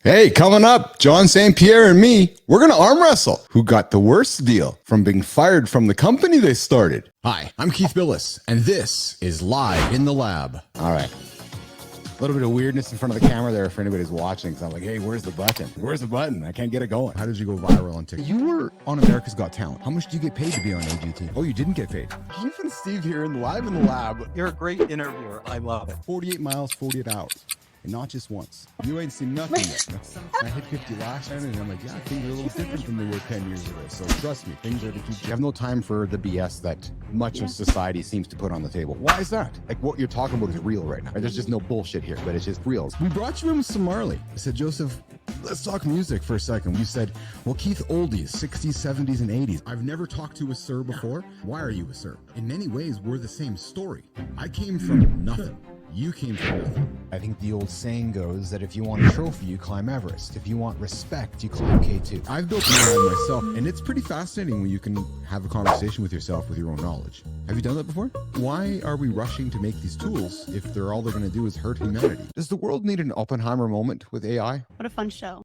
Hey, coming up, John St. Pierre and me, we're going to arm wrestle. Who got the worst deal from being fired from the company they started? Hi, I'm Keith Bilous, and this is Live in the Lab. All right. A little bit of weirdness in front of the camera there for anybody who's watching. So I'm like, hey, where's the button? Where's the button? I can't get it going. How did you go viral on TikTok? You were on America's Got Talent. How much do you get paid to be on AGT? Oh, you didn't get paid. Keith and Steve here in Live in the Lab. You're a great interviewer. I love it. 48 miles, 48 hours. And not just once. You ain't seen nothing yet. I hit 50 last time, and I'm like, yeah, things are a little different than they were 10 years ago. So trust me, things are to keep. You have no time for the BS that much of society seems to put on the table. Why is that? Like, what you're talking about is real right now. There's just no bullshit here, but it's just real. We brought you in with some Marley. I said, Joseph, let's talk music for a second. You said, well, Keith, oldies, 60s, 70s, and 80s. I've never talked to a sir before. Why are you a sir? In many ways, we're the same story. I came from nothing. You came from nothing. I think the old saying goes that if you want a trophy, you climb Everest. If you want respect, you climb K2. I've built an airline myself, and it's pretty fascinating when you can have a conversation with yourself with your own knowledge. Have you done that before? Why are we rushing to make these tools if all they're going to do is hurt humanity? Does the world need an Oppenheimer moment with AI? What a fun show.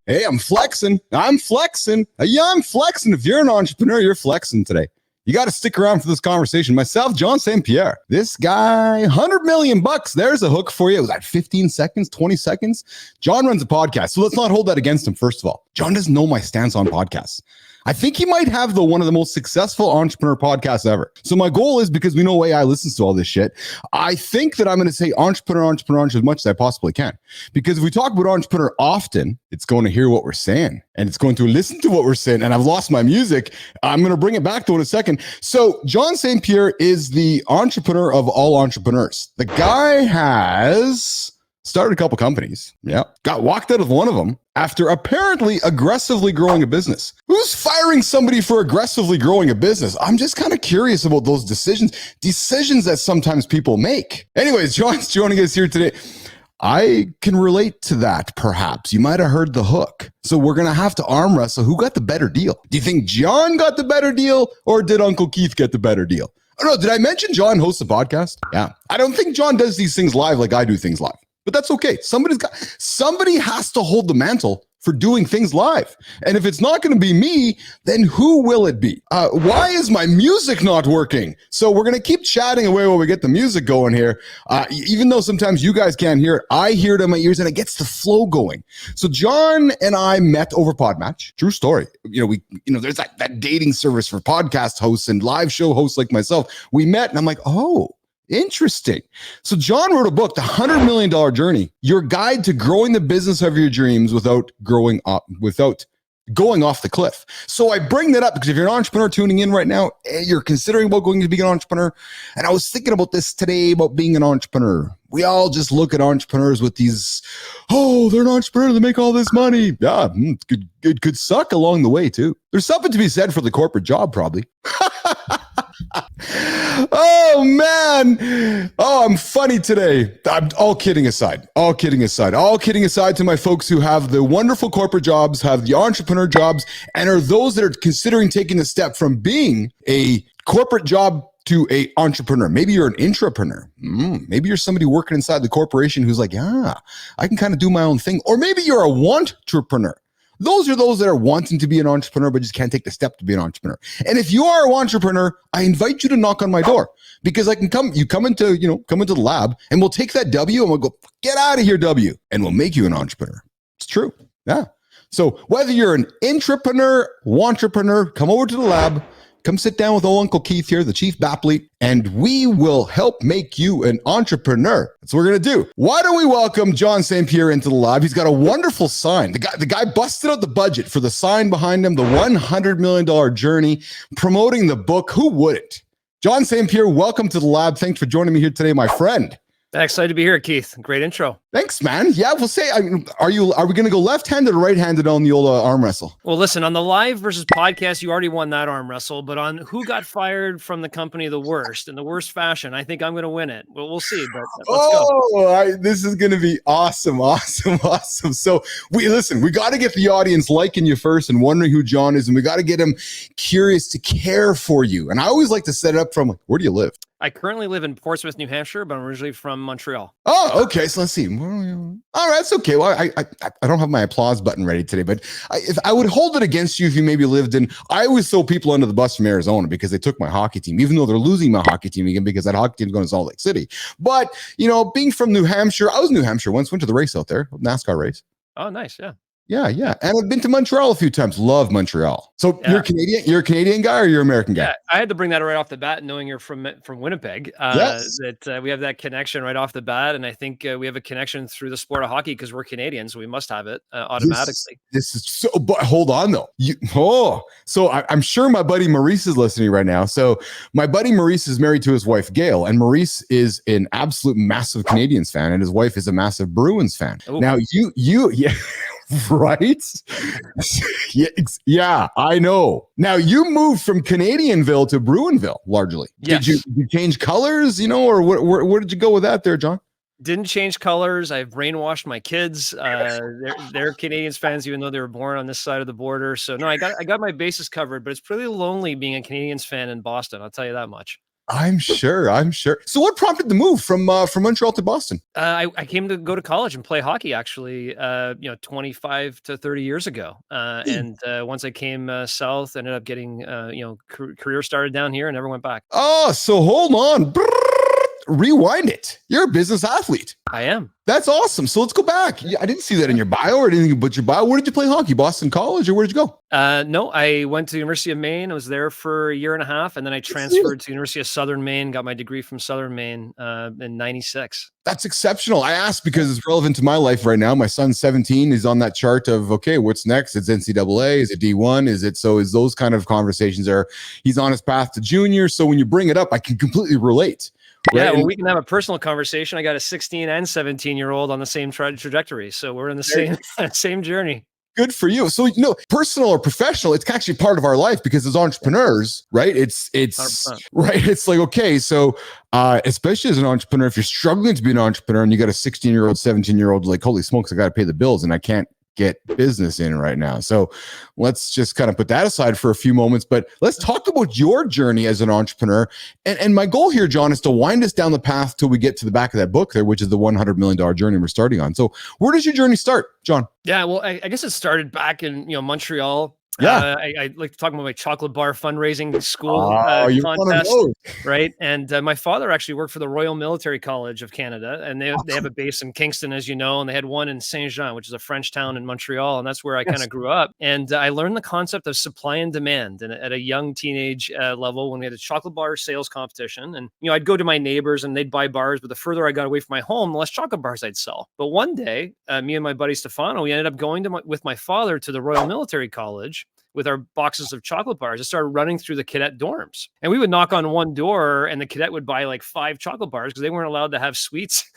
Hey, I'm flexing. I'm flexing. Yeah, I'm flexing. If you're an entrepreneur, you're flexing today. You got to stick around for this conversation. Myself, John St. Pierre. This guy, 100 million bucks. There's a hook for you. Was that 15 seconds, 20 seconds? John runs a podcast. So let's not hold that against him, first of all. John doesn't know my stance on podcasts. I think he might have one of the most successful entrepreneur podcasts ever. So my goal is, because we know AI listens to all this shit, I think that I'm going to say entrepreneur as much as I possibly can. Because if we talk about entrepreneur often, it's going to hear what we're saying and it's going to listen to what we're saying. And I've lost my music. I'm going to bring it back to it in a second. So John St. Pierre is the entrepreneur of all entrepreneurs. The guy has started a couple companies. Yeah. Got walked out of one of them after apparently aggressively growing a business. Who's firing somebody for aggressively growing a business? I'm just kind of curious about those decisions that sometimes people make. Anyways, John's joining us here today. I can relate to that, perhaps. You might have heard the hook. So we're going to have to arm wrestle. Who got the better deal? Do you think John got the better deal, or did Uncle Keith get the better deal? Oh no, did I mention John hosts a podcast? Yeah. I don't think John does these things live like I do things live. But that's okay. Somebody has to hold the mantle for doing things live. And if it's not going to be me, then who will it be? Why is my music not working? So we're going to keep chatting away while we get the music going here. Even though sometimes you guys can't hear it, I hear it in my ears and it gets the flow going. So John and I met over Podmatch. True story. There's that dating service for podcast hosts and live show hosts like myself. We met and I'm like, oh, interesting. So John wrote a book, The $100 Million Journey, your guide to growing the business of your dreams without going off the cliff. So I bring that up because if you're an entrepreneur tuning in right now, you're considering about going to be an entrepreneur. And I was thinking about this today about being an entrepreneur. We all just look at entrepreneurs with these, oh, they're an entrepreneur, they make all this money. Yeah, it could suck along the way too. There's something to be said for the corporate job, probably. Oh man. Oh, I'm funny today. I'm all kidding aside to my folks who have the wonderful corporate jobs, have the entrepreneur jobs, and are those that are considering taking the step from being a corporate job to a entrepreneur. Maybe you're an intrapreneur. Maybe you're somebody working inside the corporation who's like, yeah, I can kind of do my own thing. Or maybe you're a want-trepreneur. Those are those that are wanting to be an entrepreneur, but just can't take the step to be an entrepreneur. And if you are an entrepreneur, I invite you to knock on my door because you come into the lab and we'll take that W and we'll go, get out of here, W. And we'll make you an entrepreneur. It's true. Yeah. So whether you're an intrapreneur, wantrepreneur, come over to the lab. Come sit down with old Uncle Keith here, the chief Bapl, and we will help make you an entrepreneur. That's what we're going to do. Why don't we welcome John St. Pierre into the lab? He's got a wonderful sign. The guy busted out the budget for the sign behind him, the $100 million journey, promoting the book. Who wouldn't? John St. Pierre, welcome to the lab. Thanks for joining me here today, my friend. Excited to be here, Keith. Great intro. Thanks, man. Yeah, we'll say. I mean, are we going to go left-handed or right-handed on the old arm wrestle? Well, listen, on the live versus podcast, you already won that arm wrestle, but on who got fired from the company the worst in the worst fashion, I think I'm going to win it. Well, we'll see, but let's go. This is going to be awesome. So we got to get the audience liking you first and wondering who John is, and we got to get him curious to care for you. And I always like to set it up from, like, where do you live? I currently live in Portsmouth, New Hampshire, but I'm originally from Montreal. Oh, okay. So let's see. All right, it's okay. Well, I don't have my applause button ready today, but if I would hold it against you if you maybe lived in. I always throw people under the bus from Arizona because they took my hockey team, even though they're losing my hockey team again because that hockey team's going to Salt Lake City. But being from New Hampshire, I was in New Hampshire once. Went to the race out there, NASCAR race. Oh, nice. Yeah. Yeah. And I've been to Montreal a few times. Love Montreal. So you're Canadian? You're a Canadian guy or you're an American guy? Yeah, I had to bring that right off the bat, knowing you're from Winnipeg. Yes. That we have that connection right off the bat. And I think we have a connection through the sport of hockey because we're Canadians. So we must have it automatically. This is so, but hold on though. So I'm sure my buddy Maurice is listening right now. So my buddy Maurice is married to his wife, Gail, and Maurice is an absolute massive Canadians fan. And his wife is a massive Bruins fan. Ooh. Now yeah. Right? Yeah, I know. Now you moved from Canadianville to Bruinville, largely. Yes. Did you change colors, or where did you go with that there, John? Didn't change colors. I've brainwashed my kids. They're Canadians fans, even though they were born on this side of the border. So no, I got my bases covered, but it's pretty lonely being a Canadians fan in Boston. I'll tell you that much. I'm sure. So what prompted the move from Montreal to Boston? I came to go to college and play hockey, actually, 25 to 30 years ago. And once I came south, ended up getting, career started down here and never went back. Oh, so hold on. Rewind it. You're a business athlete. I am. That's awesome. So let's go back. I didn't see that in your bio or anything but your bio. Where did you play hockey? Boston College, or where did you go? No, I went to the University of Maine. I was there for a year and a half, and then I transferred to University of Southern Maine, got my degree from Southern Maine in 96. That's exceptional. I asked because it's relevant to my life right now. My son's 17. He's on that chart of, okay, what's next? It's NCAA. Is it D1? Is those kind of conversations there? He's on his path to junior. So when you bring it up, I can completely relate. Right? Yeah, well, we can have a personal conversation. I got a 16 and 17-year-old on the same trajectory. So we're in the same journey. Good for you. So, personal or professional, it's actually part of our life because as entrepreneurs, right? It's 100%. Right. It's like, okay, so especially as an entrepreneur, if you're struggling to be an entrepreneur and you got a 16-year-old, 17-year-old, like, holy smokes, I got to pay the bills and I can't get business in right now. So let's just kind of put that aside for a few moments, but let's talk about your journey as an entrepreneur. And my goal here, John, is to wind us down the path till we get to the back of that book there, which is the $100 million journey we're starting on. So where does your journey start, John? Yeah, well, I guess it started back in, Montreal. Yeah, I like to talk about my chocolate bar fundraising school contest, right? And my father actually worked for the Royal Military College of Canada, and they have a base in Kingston, as you know, and they had one in Saint-Jean, which is a French town in Montreal, and that's where I kind of grew up. And I learned the concept of supply and demand at a young teenage level when we had a chocolate bar sales competition. And I'd go to my neighbors and they'd buy bars, but the further I got away from my home, the less chocolate bars I'd sell. But one day, me and my buddy Stefano, we ended up going with my father to the Royal Military College with our boxes of chocolate bars. I started running through the cadet dorms, and we would knock on one door and the cadet would buy like 5 chocolate bars because they weren't allowed to have sweets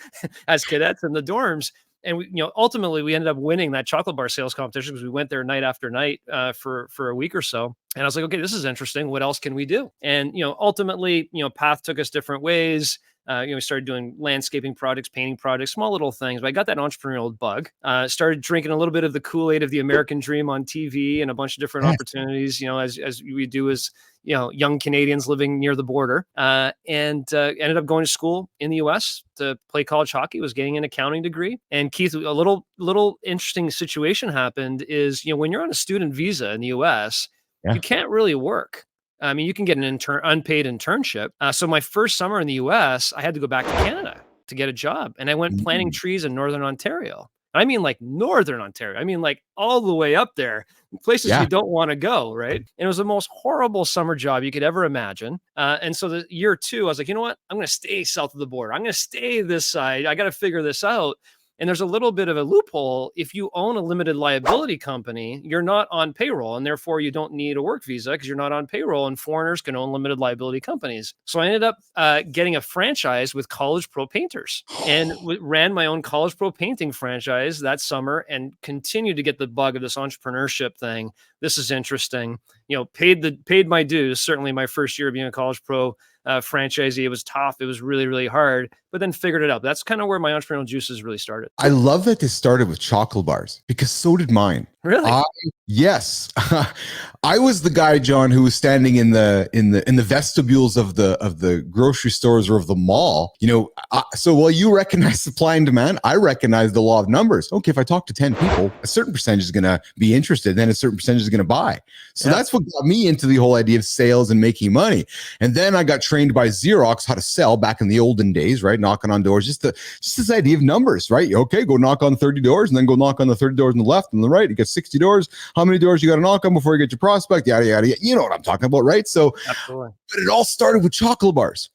as cadets in the dorms. And we, ultimately we ended up winning that chocolate bar sales competition because we went there night after night for a week or so. And I was like, okay, this is interesting. What else can we do? And, ultimately, path took us different ways. We started doing landscaping projects, painting projects, small little things. But I got that entrepreneurial bug. Started drinking a little bit of the Kool-Aid of the American dream on TV and a bunch of different opportunities, as we do as, young Canadians living near the border. And ended up going to school in the U.S. to play college hockey, was getting an accounting degree. And Keith, a little interesting situation happened is, when you're on a student visa in the U.S., you can't really work. I mean, you can get an unpaid internship. So my first summer in the U.S., I had to go back to Canada to get a job. And I went planting trees in Northern Ontario. I mean, like Northern Ontario. I mean, like all the way up there, places you don't want to go, right? And it was the most horrible summer job you could ever imagine. And so the year 2, I was like, you know what? I'm going to stay south of the border. I'm going to stay this side. I got to figure this out. And there's a little bit of a loophole. If you own a limited liability company, you're not on payroll, and therefore you don't need a work visa because you're not on payroll, and foreigners can own limited liability companies. So I ended up getting a franchise with College Pro Painters, and ran my own College Pro painting franchise that summer, and continued to get the bug of this entrepreneurship thing. This is interesting. Paid my dues. Certainly my first year of being a College Pro franchisee, it was tough. It was really, really hard, but then figured it out. That's kind of where my entrepreneurial juices really started. I love that this started with chocolate bars, because so did mine. Really? Yes. I was the guy, John, who was standing in the vestibules of the grocery stores or of the mall. So while you recognize supply and demand, I recognize the law of numbers. Okay, if I talk to 10 people, a certain percentage is going to be interested, then a certain percentage is going to buy. So that's what got me into the whole idea of sales and making money. And then I got trained by Xerox how to sell back in the olden days, right? Knocking on doors, just this idea of numbers, right? Okay, go knock on 30 doors and then go knock on the 30 doors on the left and the right. You get 60 doors. How many doors you got to knock on before you get your prospect? Yada, yada, yada. You know what I'm talking about, right? So, absolutely. But it all started with chocolate bars.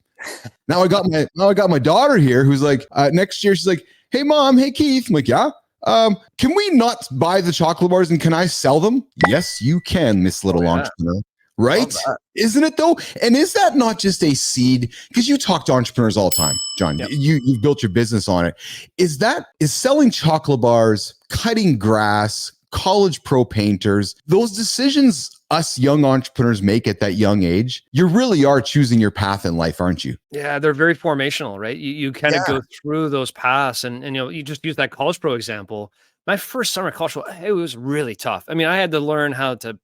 Now I got my daughter here who's like, next year, she's like, hey mom, hey Keith. I'm like, yeah. Can we not buy the chocolate bars and can I sell them? Yes, you can, Miss Little Entrepreneur. Right? Isn't it though? And is that not just a seed? Because you talk to entrepreneurs all the time, John. Yep. You've built your business on it. Is selling chocolate bars, cutting grass, College Pro painters, those decisions us young entrepreneurs make at that young age, you really are choosing your path in life, aren't you? Yeah, they're very formational, right? You kind of go through those paths, and you just use that College Pro example. My first summer at College Pro, it was really tough. I mean, I had to learn how to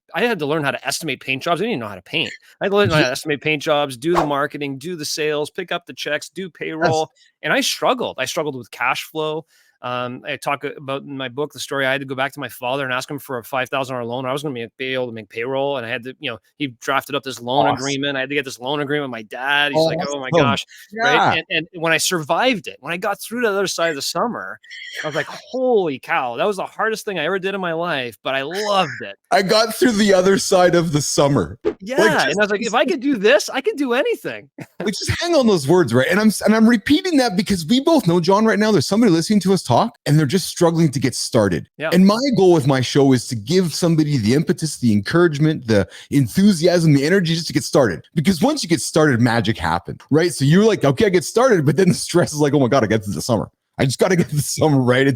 estimate paint jobs. I didn't even know how to paint. I had to learn how to estimate paint jobs, do the marketing, do the sales, pick up the checks, do payroll. And I struggled. I struggled with cash flow. I talk about in my book, the story, I had to go back to my father and ask him for a $5,000 loan. I was going to be able to make payroll. And I had to, he drafted up this loan agreement. I had to get this loan agreement with my dad. He's like, oh my gosh. Right. And when I survived it, when I got through to the other side of the summer, I was like, holy cow, that was the hardest thing I ever did in my life, but I loved it. I got through the other side of the summer. Yeah. And I was like, if I could do this, I could do anything. Just hang on those words, right? And I'm repeating that because we both know, John, right now, there's somebody listening to us talk and they're just struggling to get started. Yeah. And my goal with my show is to give somebody the impetus, the encouragement, the enthusiasm, the energy just to get started. Because once you get started, magic happens, right? So you're like, okay, I get started, but then the stress is like, oh my God, I get to the summer. I just got to get to the summer, right?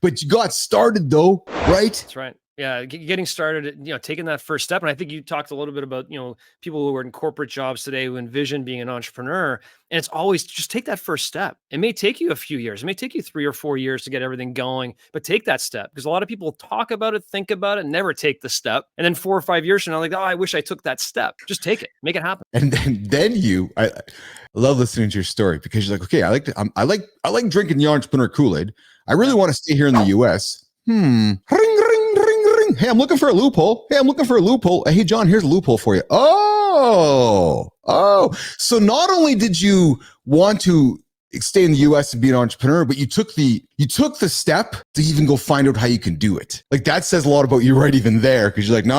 But you got started though, right? That's right. Yeah, getting started, taking that first step. And I think you talked a little bit about, people who are in corporate jobs today who envision being an entrepreneur. And it's always just take that first step. It may take you a few years. It may take you 3 or 4 years to get everything going, but take that step, because a lot of people talk about it, think about it, never take the step. And then 4 or 5 years from now, like, oh, I wish I took that step. Just take it, make it happen. And then I love listening to your story, because you're like, okay, I like drinking the entrepreneur Kool-Aid. I really want to stay here in the US. Ring, ring, ring, ring. Hey, I'm looking for a loophole. Hey, John, here's a loophole for you. Oh. So not only did you want to stay in the US and be an entrepreneur, but you took the step to even go find out how you can do it. Like, that says a lot about you right even there, because you're like, no,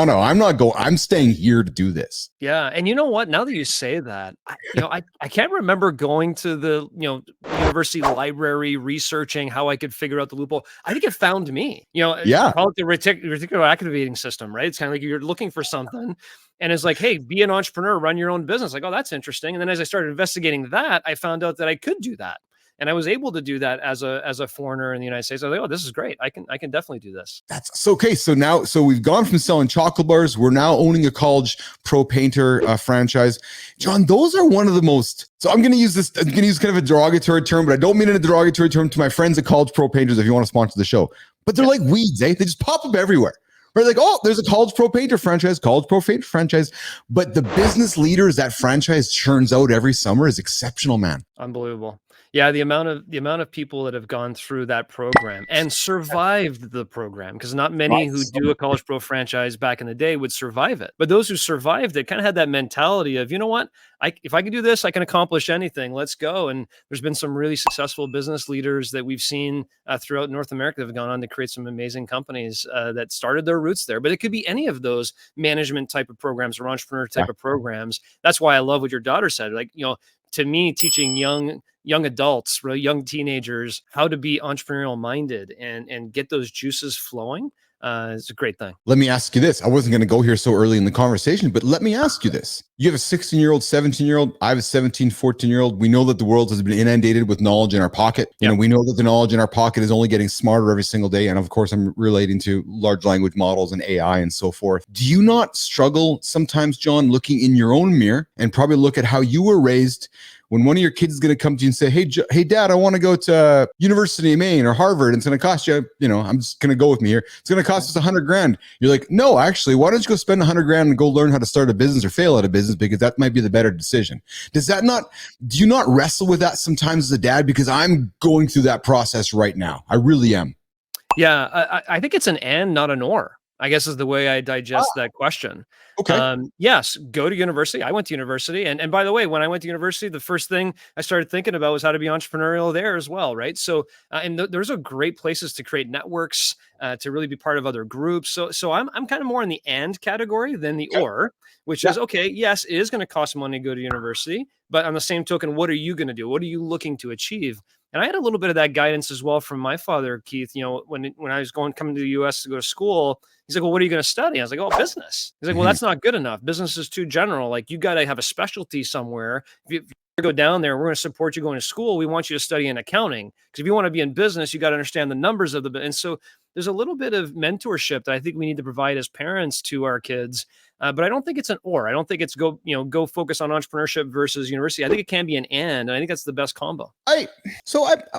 I'm staying here to do this. Yeah. And you know what? Now that you say that, I can't remember going to the, university library, researching how I could figure out the loophole. I think it found me, call it the reticular activating system, right? It's kind of like you're looking for something. And it's like, hey, be an entrepreneur, run your own business. Like, oh, that's interesting. And then as I started investigating that, I found out that I could do that. And I was able to do that as a foreigner in the United States. I was like, oh, this is great. I can definitely do this. That's so okay. So we've gone from selling chocolate bars. We're now owning a College Pro painter franchise. John, those are one of the most, so I'm going to use kind of a derogatory term, but I don't mean it in a derogatory term to my friends at College Pro painters if you want to sponsor the show. But they're like weeds, eh? They just pop up everywhere. Right? Like, oh, there's a College Pro painter franchise, College Pro painter franchise. But the business leaders that franchise churns out every summer is exceptional, man. Unbelievable. Yeah, the amount of people that have gone through that program and survived the program, because not many who do a College Pro franchise back in the day would survive it. But those who survived it kind of had that mentality of, you know what, if I can do this, I can accomplish anything. Let's go. And there's been some really successful business leaders that we've seen throughout North America that have gone on to create some amazing companies that started their roots there. But it could be any of those management type of programs or entrepreneur type of programs. That's why I love what your daughter said. Like, to me, teaching young adults, really young teenagers, how to be entrepreneurial minded and get those juices flowing is a great thing. Let me ask you this. I wasn't going to go here so early in the conversation, but let me ask you this. You have a 16-year-old, 17-year-old. I have a 17, 14-year-old. We know that the world has been inundated with knowledge in our pocket. You know, we know that the knowledge in our pocket is only getting smarter every single day. And of course, I'm relating to large language models and AI and so forth. Do you not struggle sometimes, John, looking in your own mirror and probably look at how you were raised when one of your kids is going to come to you and say, hey, Dad, I want to go to University of Maine or Harvard. And it's going to cost you, I'm just going to go with me here. It's going to cost us $100,000. You're like, no, actually, why don't you go spend $100,000 and go learn how to start a business or fail at a business, because that might be the better decision. Do you not wrestle with that sometimes as a dad? Because I'm going through that process right now. I really am. Yeah, I think it's an and, not an or, I guess is the way I digest that question. Okay. Yes, go to university. I went to university. And by the way, when I went to university, the first thing I started thinking about was how to be entrepreneurial there as well, right? So, there's a great places to create networks, to really be part of other groups. So I'm kind of more in the and category than the or, which is, okay, yes, it is going to cost money to go to university, but on the same token, what are you going to do? What are you looking to achieve? And I had a little bit of that guidance as well from my father, Keith. When I was coming to the US to go to school, he's like, well, what are you going to study? I was like, oh, business. He's like, well, that's not good enough. Business is too general. Like, you got to have a specialty somewhere. If you go down there, we're going to support you going to school. We want you to study in accounting, because if you want to be in business, you got to understand the numbers of and so there's a little bit of mentorship that I think we need to provide as parents to our kids. But I don't think it's an or. I don't think it's go focus on entrepreneurship versus university. I think it can be an and I think that's the best combo. I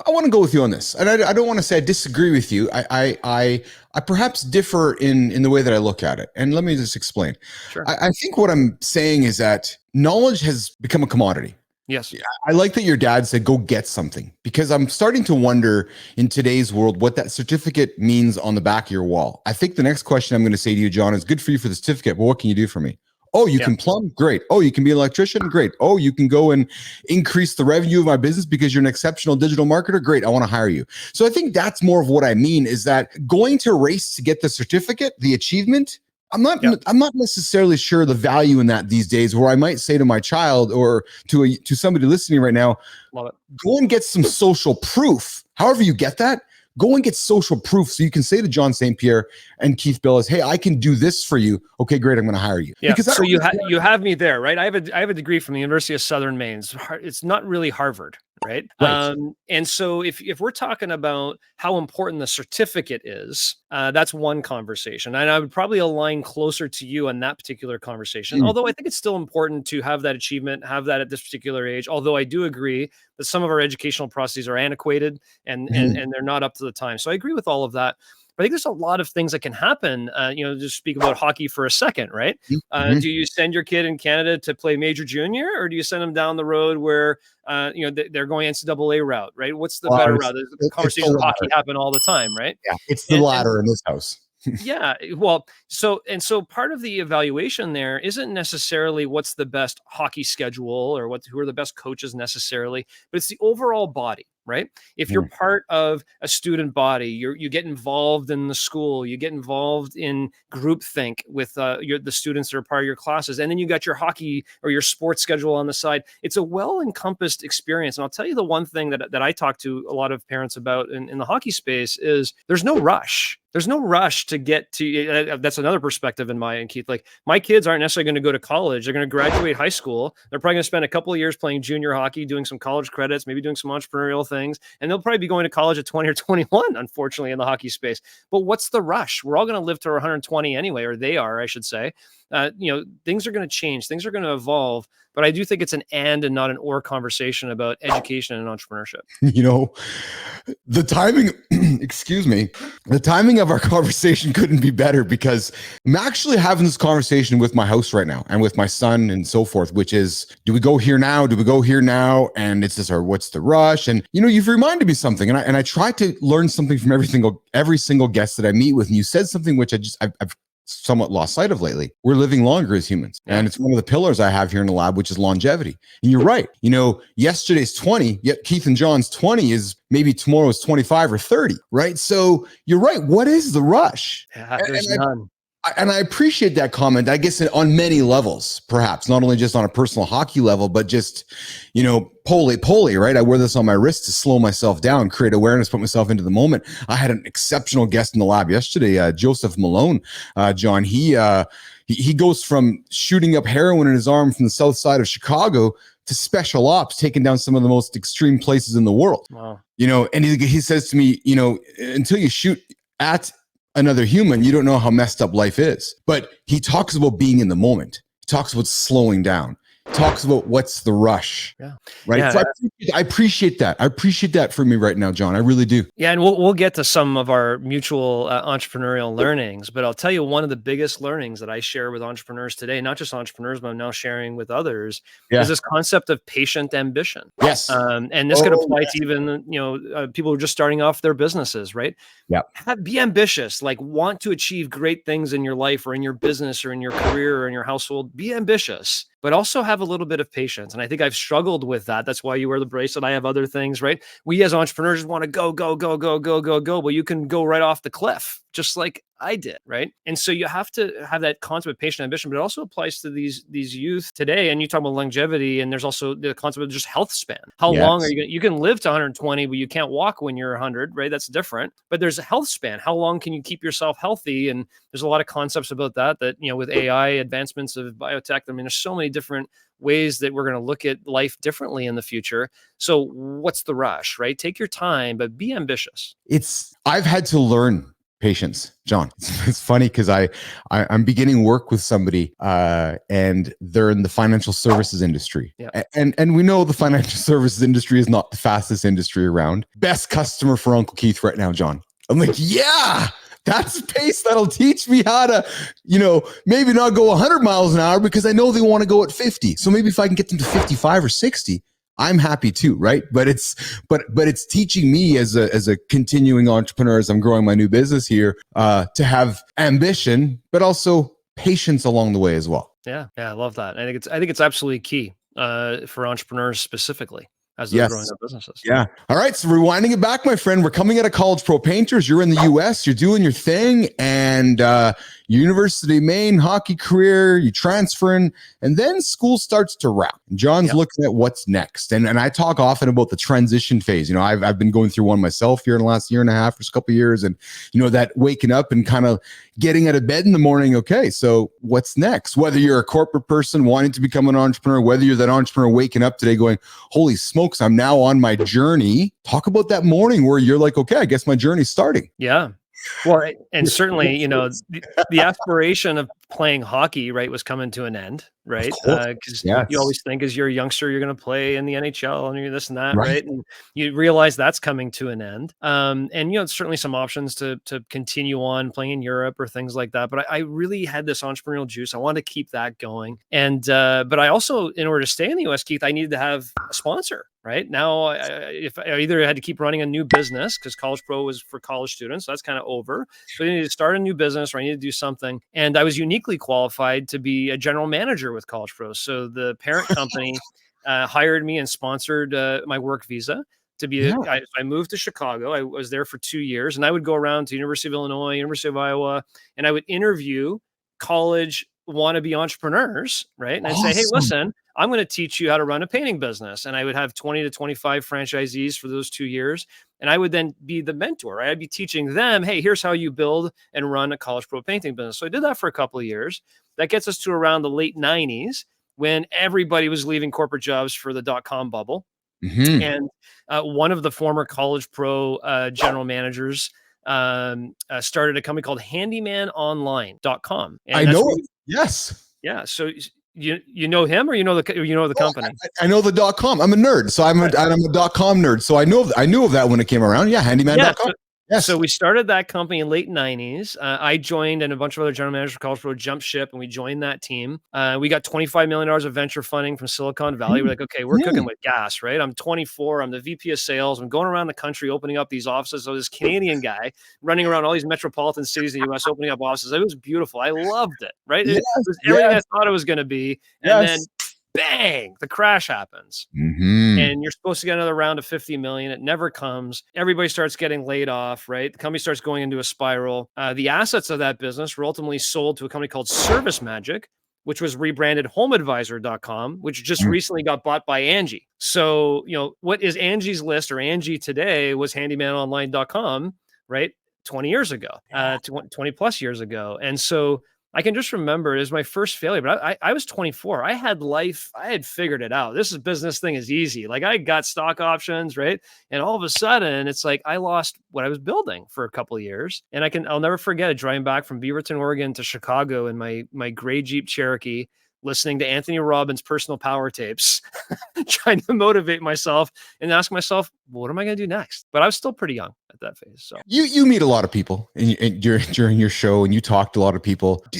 want to go with you on this, and I don't want to say I disagree with you. I perhaps differ in the way that I look at it, and let me just explain. Sure. I think what I'm saying is that knowledge has become a commodity. Yes. I like that your dad said, go get something, because I'm starting to wonder in today's world what that certificate means on the back of your wall. I think the next question I'm going to say to you, John, is good for you for the certificate, but what can you do for me? Oh, you can plumb? Great. Oh, you can be an electrician? Great. Oh, you can go and increase the revenue of my business because you're an exceptional digital marketer? Great. I want to hire you. So I think that's more of what I mean, is that going to race to get the certificate, the achievement, I'm not necessarily sure the value in that these days, where I might say to my child or to somebody listening right now, go and get some social proof. However you get that, go and get social proof so you can say to John St. Pierre and Keith Bilous, hey, I can do this for you. Okay, great. I'm going to hire you. Yeah. Because so you have me there, right? I have a degree from the University of Southern Maine. It's not really Harvard. Right. And so if we're talking about how important the certificate is, that's one conversation. And I would probably align closer to you on that particular conversation. Although I think it's still important to have that achievement, have that at this particular age. Although I do agree that some of our educational processes are antiquated and they're not up to the time. So I agree with all of that. But I think there's a lot of things that can happen. Just speak about hockey for a second, right? Do you send your kid in Canada to play major junior, or do you send them down the road where they're going NCAA route, right? What's the better route? The conversations of hockey happen all the time, right? Yeah, it's the latter in this house. Yeah. Well, so part of the evaluation there isn't necessarily what's the best hockey schedule or who are the best coaches necessarily, but it's the overall body, right? If you're part of a student body, you get involved in the school, you get involved in groupthink with the students that are part of your classes, and then you got your hockey or your sports schedule on the side. It's a well-encompassed experience. And I'll tell you the one thing that I talk to a lot of parents about in the hockey space is there's no rush. There's no rush to get to, that's another perspective in my end, Keith. Like, my kids aren't necessarily going to go to college. They're going to graduate high school. They're probably going to spend a couple of years playing junior hockey, doing some college credits, maybe doing some entrepreneurial things. And they'll probably be going to college at 20 or 21, unfortunately, in the hockey space. But what's the rush? We're all going to live to 120 anyway, or they are, I should say. Things are going to change. Things are going to evolve. But I do think it's an and not an or conversation about education and entrepreneurship. The timing, the timing of our conversation couldn't be better, because I'm actually having this conversation with my house right now and with my son and so forth, which is, do we go here now? Do we go here now? And it's just, what's the rush? And, you've reminded me something, and I try to learn something from every single guest that I meet with. And you said something which I've somewhat lost sight of lately. We're living longer as humans. And it's one of the pillars I have here in the lab, which is longevity. And you're right. Yesterday's 20, yet Keith and John's 20 is maybe tomorrow's 25 or 30, right? So you're right. What is the rush? Yeah, there's none. And I appreciate that comment, I guess, on many levels, perhaps not only just on a personal hockey level, but just, poly, right? I wear this on my wrist to slow myself down, create awareness, put myself into the moment. I had an exceptional guest in the lab yesterday, Joseph Malone, John. He goes from shooting up heroin in his arm from the south side of Chicago to special ops, taking down some of the most extreme places in the world. Wow. And he says to me, until you shoot at another human, you don't know how messed up life is. But he talks about being in the moment. He talks about slowing down. He talks about what's the rush. Yeah. Right. Yeah. So I appreciate that. I appreciate that for me right now, John. I really do. Yeah. And we'll get to some of our mutual entrepreneurial learnings, but I'll tell you one of the biggest learnings that I share with entrepreneurs today, not just entrepreneurs, but I'm now sharing with others, is this concept of patient ambition. Yes. And this could apply to even, people who are just starting off their businesses, right? Yeah. Be ambitious, like want to achieve great things in your life or in your business or in your career or in your household. Be ambitious, but also have a little bit of patience. And I think I've struggled with that. That's why you wear the bracelet. I have other things, right? We as entrepreneurs want to go. Well, you can go right off the cliff, just like I did, right? And so you have to have that concept of patient ambition, but it also applies to these youth today. And you talk about longevity, and there's also the concept of just health span. How long are you going to, you can live to 120, but you can't walk when you're 100, right? That's different. But there's a health span. How long can you keep yourself healthy? And there's a lot of concepts about that, with AI advancements of biotech, I mean, there's so many different ways that we're going to look at life differently in the future. So what's the rush, right? Take your time, but be ambitious. I've had to learn patience, John. It's funny because I'm beginning work with somebody and they're in the financial services industry. Yeah. And we know the financial services industry is not the fastest industry around. Best customer for Uncle Keith right now, John. I'm like, yeah, that's a pace that'll teach me how to, maybe not go 100 miles an hour because I know they want to go at 50. So maybe if I can get them to 55 or 60, I'm happy too, right? But it's teaching me as a continuing entrepreneur as I'm growing my new business here to have ambition, but also patience along the way as well. Yeah, I love that. I think it's absolutely key for entrepreneurs specifically as they're growing their businesses. Yeah. All right. So rewinding it back, my friend, we're coming out of College Pro Painters. You're in the US, you're doing your thing, and University of Maine hockey career, you transferring, and then school starts to wrap. John's looking at what's next. And I talk often about the transition phase. I've been going through one myself here in the last year and a half or a couple of years. And, that waking up and kind of getting out of bed in the morning. Okay, so what's next? Whether you're a corporate person wanting to become an entrepreneur, whether you're that entrepreneur waking up today going, holy smokes, I'm now on my journey. Talk about that morning where you're like, okay, I guess my journey's starting. Yeah. Well, and certainly, the aspiration of playing hockey, right, was coming to an end, right? Because you always think as you're a youngster, you're going to play in the NHL and you're this and that, right? And you realize that's coming to an end. And, certainly some options to continue on playing in Europe or things like that. But I really had this entrepreneurial juice. I wanted to keep that going. And, but I also, in order to stay in the US, Keith, I needed to have a sponsor. Right now, if I either had to keep running a new business because College Pro was for college students, so that's kind of over. So I needed to start a new business or I needed to do something. And I was uniquely qualified to be a general manager with College Pro. So the parent company hired me and sponsored my work visa to be. I moved to Chicago. I was there for 2 years, and I would go around to University of Illinois, University of Iowa, and I would interview college wannabe entrepreneurs, right? And I'd say, hey, listen, I'm going to teach you how to run a painting business. And I would have 20 to 25 franchisees for those 2 years. And I would then be the mentor. Right? I'd be teaching them, hey, here's how you build and run a College Pro painting business. So I did that for a couple of years. That gets us to around the late 90s when everybody was leaving corporate jobs for the dot-com bubble. Mm-hmm. And one of the former College Pro general managers started a company called handymanonline.com. And I know it. Yes. Yeah. So you know him or you know the company? I know the .com. I'm a nerd. So I'm a .com nerd. So I knew of that when it came around. Yeah. Handyman.com. Yes. So we started that company in late 90s. I joined and a bunch of other general managers for College Pro jumped ship and we joined that team. We got $25 million of venture funding from Silicon Valley. We're like, okay, we're cooking with gas, right? I'm 24. I'm the VP of sales. I'm going around the country opening up these offices. So this Canadian guy running around all these metropolitan cities in the US opening up offices. It was beautiful. I loved it, right? It was everything I thought it was going to be. And then bang, the crash happens. And you're supposed to get another round of 50 million. It never comes. Everybody starts getting laid off, right? The company starts going into a spiral. The assets of that business were ultimately sold to a company called Service Magic, which was rebranded HomeAdvisor.com, which just recently got bought by Angie. So, what is Angie's List, or Angie today, was handymanonline.com, right? 20 years ago, 20 plus years ago. And so I can just remember it was my first failure, but I was 24. I had figured it out. This business thing is easy. Like, I got stock options, right? And all of a sudden it's like, I lost what I was building for a couple of years. And I'll never forget it, driving back from Beaverton, Oregon to Chicago in my gray Jeep Cherokee, listening to Anthony Robbins' personal power tapes, trying to motivate myself and ask myself, what am I going to do next? But I was still pretty young at that phase. So you meet a lot of people during your show, and you talk to a lot of people. Do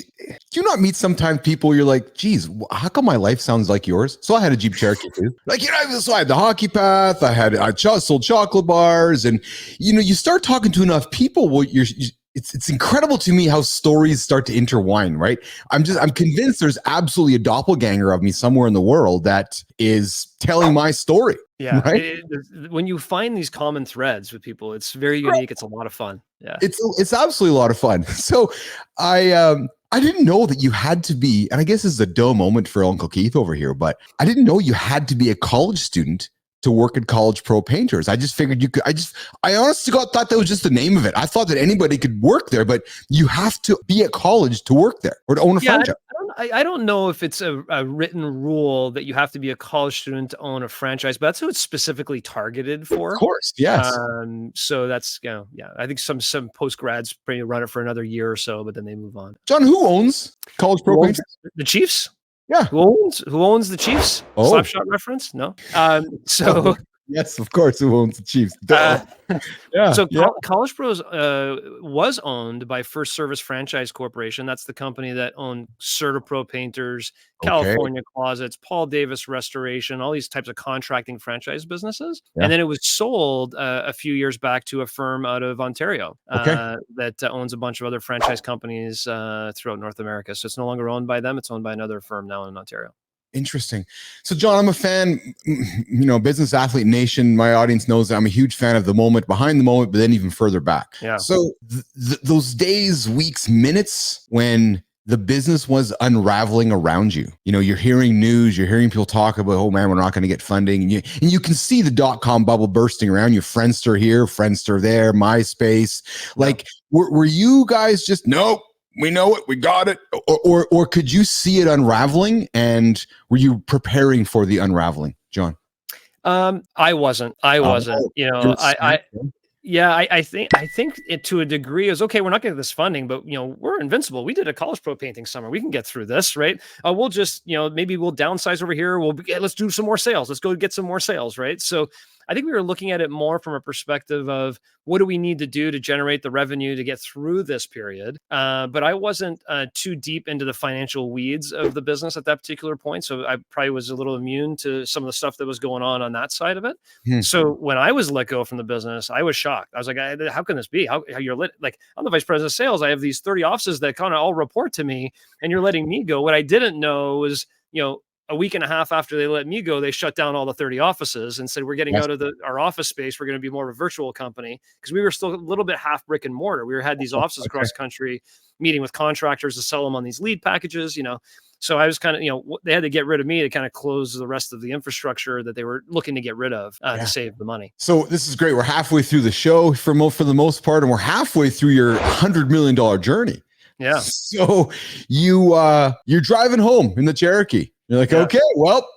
you not meet sometimes people you're like, geez, how come my life sounds like yours? So I had a Jeep Cherokee too. Like, so I had the hockey path, I sold chocolate bars, and you start talking to enough people, it's incredible to me how stories start to intertwine, right? I'm convinced there's absolutely a doppelganger of me somewhere in the world that is telling my story. Yeah. Right? When you find these common threads with people, it's very unique. It's a lot of fun. Yeah. It's absolutely a lot of fun. So I didn't know that you had to be, and I guess this is a dull moment for Uncle Keith over here, but I didn't know you had to be a college student to work at College Pro Painters. I just figured you could. I honestly thought that was just the name of it. I thought that anybody could work there, but you have to be at college to work there or to own a franchise. I don't know if it's a written rule that you have to be a college student to own a franchise, but that's who it's specifically targeted for. Of course, yes. So that's, I think some post-grads run it for another year or so, but then they move on. John, who owns College Pro Painters? The Chiefs? Yeah. Who owns the Chiefs? Oh. Slapshot reference? No. So yes, of course. Who owns the Chiefs? College Pros was owned by First Service Franchise Corporation. That's the company that owned CertaPro Painters, California Closets, Paul Davis Restoration, all these types of contracting franchise businesses. Yeah. And then it was sold a few years back to a firm out of Ontario that owns a bunch of other franchise companies throughout North America. So it's no longer owned by them. It's owned by another firm now in Ontario. Interesting. So, John, I'm a fan, Business Athlete Nation. My audience knows that I'm a huge fan of the moment, behind the moment, but then even further back. Yeah. So those days, weeks, minutes when the business was unraveling around you, you're hearing news, you're hearing people talk about, oh man, we're not going to get funding. And you can see the .com bubble bursting around you, Friendster here, Friendster there, MySpace. Like, were you guys just, nope, we know it, we got it, or could you see it unraveling, and were you preparing for the unraveling, John? I wasn't. I think it, to a degree, is okay. We're not getting this funding, but we're invincible. We did a College Pro painting summer. We can get through this, right? We'll just maybe we'll downsize over here. Let's do some more sales. Let's go get some more sales, right? So I think we were looking at it more from a perspective of what do we need to do to generate the revenue to get through this period. But I wasn't too deep into the financial weeds of the business at that particular point. So I probably was a little immune to some of the stuff that was going on that side of it. So when I was let go from the business, I was shocked. I was like, how can this be? How you're like, I'm the vice president of sales. I have these 30 offices that kind of all report to me, and you're letting me go. What I didn't know was, a week and a half after they let me go, they shut down all the 30 offices and said, we're getting out of our office space. We're going to be more of a virtual company, because we were still a little bit half brick and mortar. We had these offices across the country, meeting with contractors to sell them on these lead packages, So I was kind of, they had to get rid of me to kind of close the rest of the infrastructure that they were looking to get rid of to save the money. So this is great. We're halfway through the show for the most part, and we're halfway through your $100 million journey. Yeah. So you're driving home in the Cherokee. You're like, okay, well,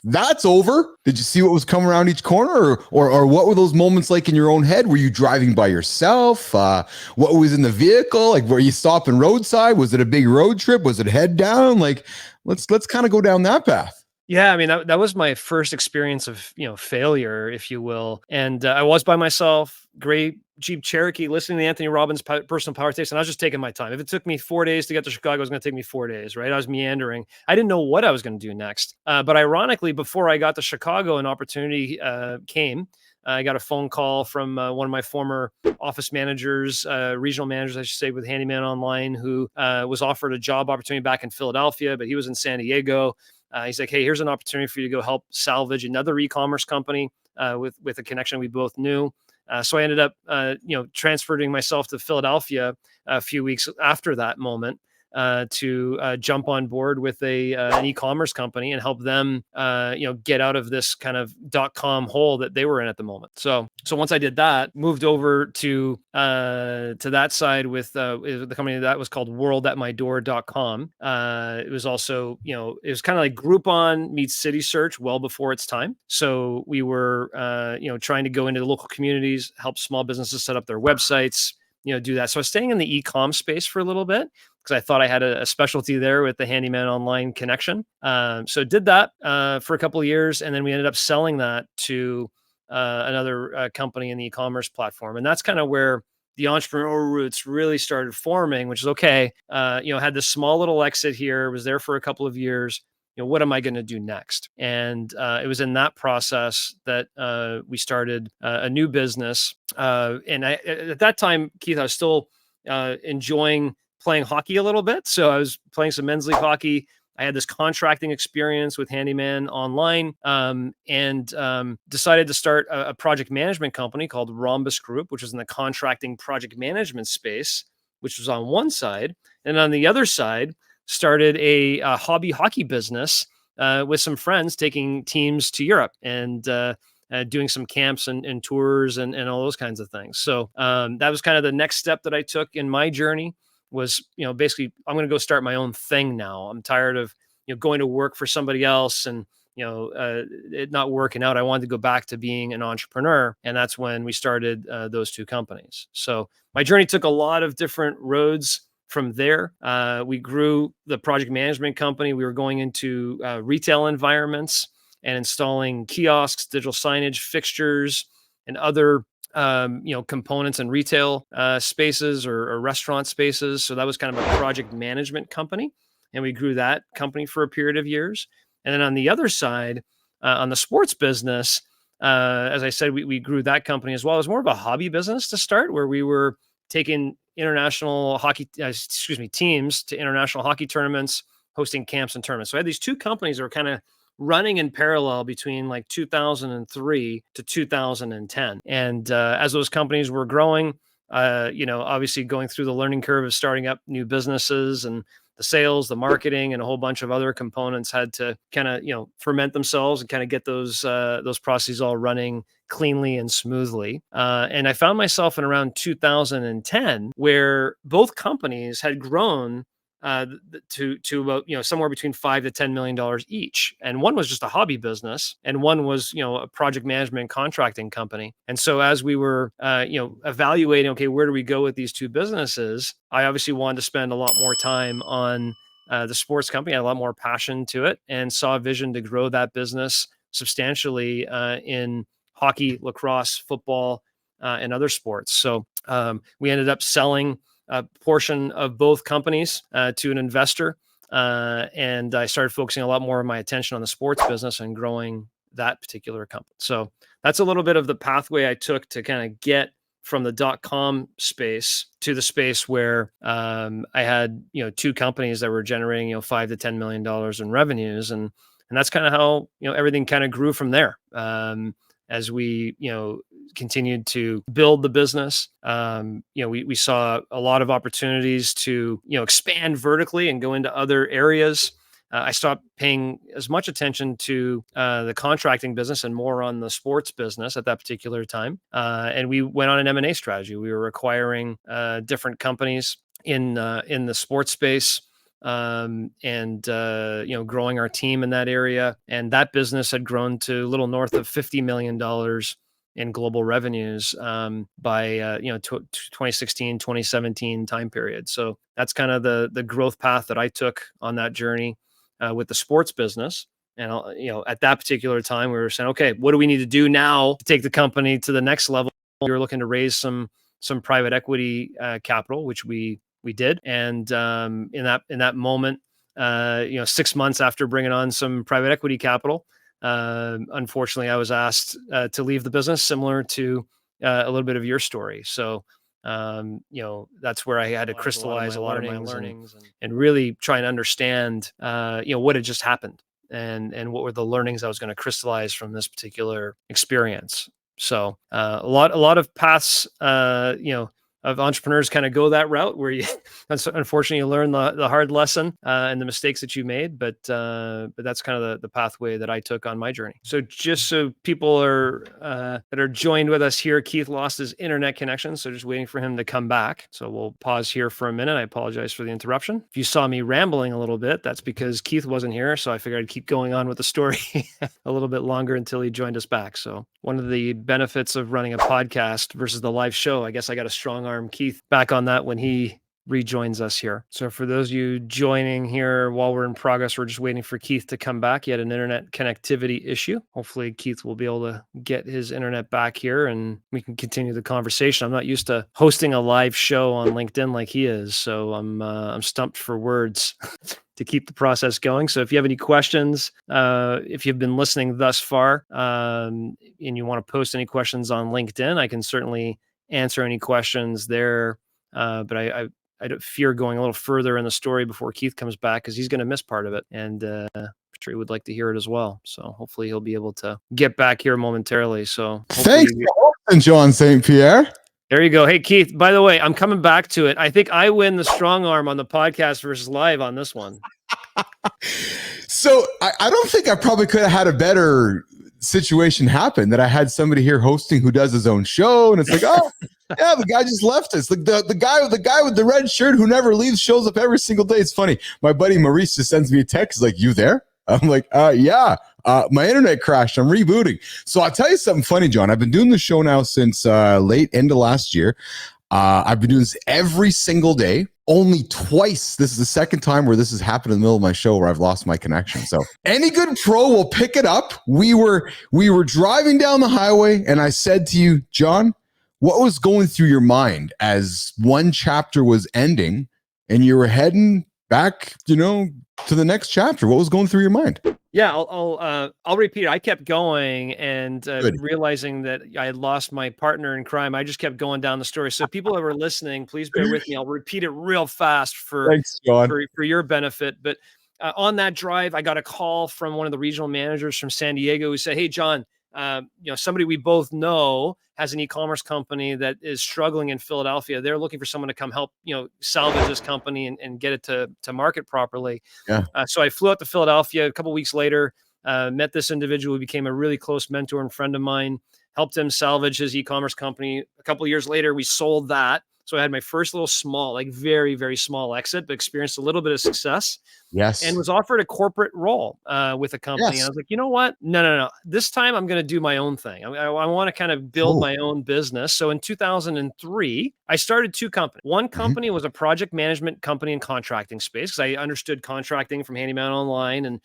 that's over. Did you see what was coming around each corner, or what were those moments like in your own head? Were you driving by yourself? What was in the vehicle? Like, were you stopping roadside? Was it a big road trip? Was it head down? Like, let's kind of go down that path. Yeah, I mean, that was my first experience of, failure, if you will. And I was by myself, great Jeep Cherokee, listening to Anthony Robbins' personal power tapes, and I was just taking my time. If it took me 4 days to get to Chicago, it was going to take me 4 days, right? I was meandering. I didn't know what I was going to do next. But ironically, before I got to Chicago, an opportunity came. I got a phone call from one of my former office managers, regional managers, I should say, with Handyman Online, who was offered a job opportunity back in Philadelphia, but he was in San Diego. He's like, hey, here's an opportunity for you to go help salvage another e-commerce company with a connection we both knew. So I ended up, transferring myself to Philadelphia a few weeks after that moment to jump on board with an e-commerce company and help them, get out of this kind of .com hole that they were in at the moment. So once I did that, moved over to that side with the company that was called worldatmydoor.com. It was also, it was kind of like Groupon meets City Search well before its time. So we were, trying to go into the local communities, help small businesses set up their websites, do that. So I was staying in the e-com space for a little bit because I thought I had a specialty there with the Handyman Online connection. So did that for a couple of years, and then we ended up selling that to another company in the e-commerce platform. And that's kind of where the entrepreneurial roots really started forming, which is okay. Had this small little exit here, was there for a couple of years. What am I going to do next? And it was in that process that we started a new business. And at that time, Keith, I was still enjoying playing hockey a little bit. So I was playing some men's league hockey. I had this contracting experience with Handyman Online, and decided to start a project management company called Rhombus Group, which was in the contracting project management space, which was on one side. And on the other side, started a hobby hockey business with some friends, taking teams to Europe and doing some camps and tours and all those kinds of things. So that was kind of the next step that I took in my journey. Was, basically, I'm going to go start my own thing now. I'm tired of, going to work for somebody else and, it not working out. I wanted to go back to being an entrepreneur. And that's when we started those two companies. So my journey took a lot of different roads from there. We grew the project management company. We were going into retail environments and installing kiosks, digital signage, fixtures, and other components and retail spaces or restaurant spaces. So that was kind of a project management company. And we grew that company for a period of years. And then on the other side, on the sports business, as I said, we grew that company as well. It was more of a hobby business to start, where we were taking international hockey, teams to international hockey tournaments, hosting camps and tournaments. So I had these two companies that were kind of running in parallel between like 2003 to 2010. And as those companies were growing, obviously going through the learning curve of starting up new businesses, and the sales, the marketing, and a whole bunch of other components had to kind of, ferment themselves and kind of get those processes all running cleanly and smoothly. And I found myself in around 2010, where both companies had grown to about, somewhere between $5 to $10 million each. And one was just a hobby business, and one was, a project management contracting company. And so as we were, evaluating, okay, where do we go with these two businesses? I obviously wanted to spend a lot more time on the sports company. I had a lot more passion to it, and saw a vision to grow that business substantially in hockey, lacrosse, football, and other sports. So we ended up selling a portion of both companies to an investor. And I started focusing a lot more of my attention on the sports business and growing that particular company. So that's a little bit of the pathway I took to kind of get from the .com space to the space where I had, two companies that were generating, $5 to $10 million in revenues. And that's kind of how, everything kind of grew from there. As we, continued to build the business, we saw a lot of opportunities to, expand vertically and go into other areas. I stopped paying as much attention to the contracting business and more on the sports business at that particular time. And we went on an M&A strategy. We were acquiring different companies in the sports space. And growing our team in that area. And that business had grown to a little north of $50 million in global revenues by 2016, 2017 time period. So that's kind of the growth path that I took on that journey with the sports business. And at that particular time, we were saying, okay, what do we need to do now to take the company to the next level? We were looking to raise some private equity capital, which we did. And in that moment, 6 months after bringing on some private equity capital, unfortunately, I was asked to leave the business, similar to a little bit of your story. So, that's where I had to crystallize a lot of my learnings and really try and understand, what had just happened. and what were the learnings I was going to crystallize from this particular experience. So a lot of paths, of entrepreneurs kind of go that route where you, unfortunately, you learn the hard lesson and the mistakes that you made. But that's kind of the pathway that I took on my journey. So just so people are that are joined with us here, Keith lost his internet connection, so just waiting for him to come back. So we'll pause here for a minute. I apologize for the interruption. If you saw me rambling a little bit, that's because Keith wasn't here, so I figured I'd keep going on with the story a little bit longer until he joined us back. So one of the benefits of running a podcast versus the live show, I guess I got a strong arm Keith back on that when he rejoins us here. So for those of you joining here while we're in progress, we're just waiting for Keith to come back. He had an internet connectivity issue. Hopefully Keith will be able to get his internet back here and we can continue the conversation. I'm not used to hosting a live show on LinkedIn like he is, so I'm stumped for words to keep the process going. So if you have any questions, if you've been listening thus far, and you want to post any questions on LinkedIn, I can certainly answer any questions there. But I don't fear going a little further in the story before Keith comes back because he's going to miss part of it. And I'm sure he would like to hear it as well. So hopefully he'll be able to get back here momentarily. So Thanks, John St. Pierre. There you go. Hey, Keith, by the way, I'm coming back to it. I think I win the strong arm on the podcast versus live on this one. So I don't think I probably could have had a better situation happen that I had somebody here hosting who does his own show. And it's like, oh, yeah, the guy just left us. Like the guy with the red shirt who never leaves shows up every single day. It's funny. My buddy Maurice just sends me a text like, you there? I'm like, yeah. My internet crashed. I'm rebooting. So I'll tell you something funny, John. I've been doing the show now since late end of last year. I've been doing this every single day. Only twice. This is the second time where this has happened in the middle of my show where I've lost my connection. So any good pro will pick it up. We were driving down the highway and I said to you, John, what was going through your mind as one chapter was ending and you were heading back, to the next chapter? What was going through your mind? Yeah, I'll repeat it. I kept going and realizing that I had lost my partner in crime. I just kept going down the story. So people that were listening, please bear with me. I'll repeat it real fast Thanks, John. for your benefit. But on that drive, I got a call from one of the regional managers from San Diego who said, "Hey, John, somebody we both know has an e-commerce company that is struggling in Philadelphia. They're looking for someone to come help, salvage this company and get it to market properly." Yeah. So I flew out to Philadelphia a couple of weeks later, met this individual who became a really close mentor and friend of mine, helped him salvage his e-commerce company. A couple of years later, we sold that. So I had my first little small, like very, very small exit, but experienced a little bit of success. Yes. And was offered a corporate role with a company. Yes. And I was like, you know what? No. This time I'm going to do my own thing. I want to kind of build my own business. So in 2003, I started two companies. One company was a project management company in contracting space because I understood contracting from Handyman Online and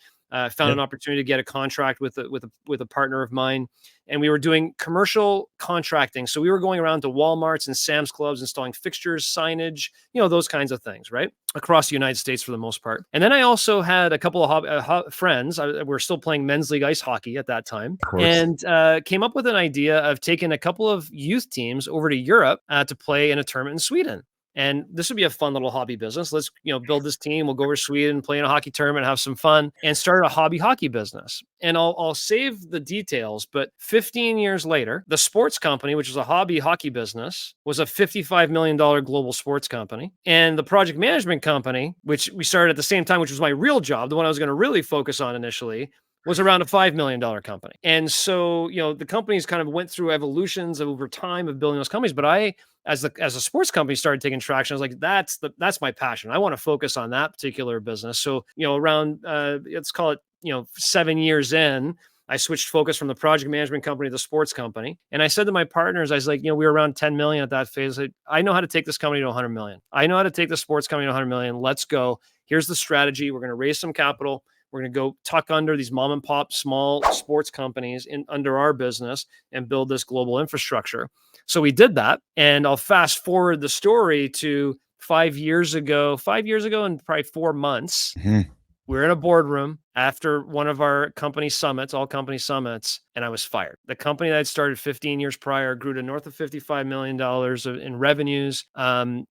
found an opportunity to get a contract with a partner of mine. And we were doing commercial contracting. So we were going around to Walmarts and Sam's Clubs, installing fixtures, signage, those kinds of things, right? Across the United States for the most part. And then I also had a couple of friends. We're still playing men's league ice hockey at that time. And came up with an idea of taking a couple of youth teams over to Europe to play in a tournament in Sweden. And this would be a fun little hobby business. Let's, build this team. We'll go over to Sweden, play in a hockey tournament, have some fun, and start a hobby hockey business. And I'll save the details, but 15 years later, the sports company, which was a hobby hockey business, was a $55 million global sports company. And the project management company, which we started at the same time, which was my real job, the one I was going to really focus on initially, was around a $5 million company. And so, the companies kind of went through evolutions over time of building those companies. But I, as a sports company started taking traction, I was like, that's my passion. I want to focus on that particular business. So, around, let's call it, 7 years in, I switched focus from the project management company to the sports company. And I said to my partners, I was like, we were around 10 million at that phase. I know how to take this company to 100 million. I know how to take the sports company to 100 million. Let's go. Here's the strategy. We're going to raise some capital. We're going to go tuck under these mom and pop small sports companies under our business and build this global infrastructure. So we did that. And I'll fast forward the story to 5 years ago and probably 4 months. We're in a boardroom after one of our company summits, all company summits, and I was fired. The company that I'd started 15 years prior grew to north of $55 million in revenues. And,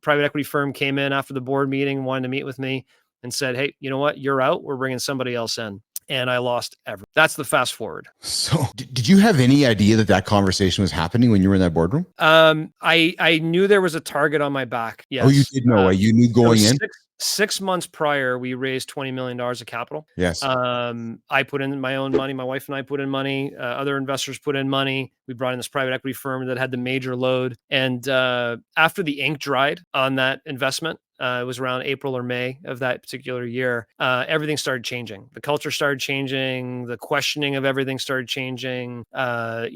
private equity firm came in after the board meeting, wanted to meet with me. and said, hey, you know what? You're out. We're bringing somebody else in. And I lost everything. That's the fast forward. So did you have any idea that that conversation was happening when you were in that boardroom? I knew there was a target on my back. Yes. Oh, you did know. You knew going in? 6 months prior, we raised $20 million of capital. Yes. I put in my own money. My wife and I put in money. Other investors put in money. We brought in this private equity firm that had the major load. And after the ink dried on that investment, it was around April or May of that particular year. Everything started changing. The culture started changing. The questioning of everything started changing. It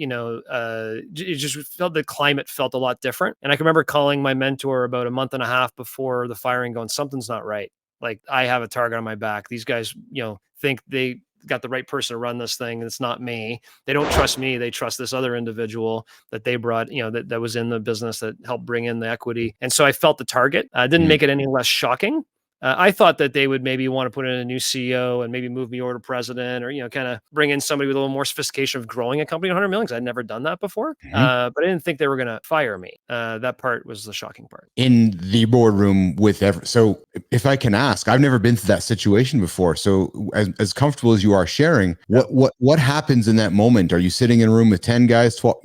just felt the climate felt a lot different. And I can remember calling my mentor about a month and a half before the firing, going, "Something's not right. Like, I have a target on my back. These guys, think they got the right person to run this thing. And it's not me. They don't trust me. They trust this other individual that they brought, that was in the business that helped bring in the equity." And so I felt the target. Didn't make it any less shocking. I thought that they would maybe want to put in a new CEO and maybe move me over to president, or, kind of bring in somebody with a little more sophistication of growing a company 100 million, because I'd never done that before. But I didn't think they were going to fire me. That part was the shocking part. In the boardroom so if I can ask, I've never been through that situation before. So as comfortable as you are sharing, what happens in that moment? Are you sitting in a room with 10 guys, 12,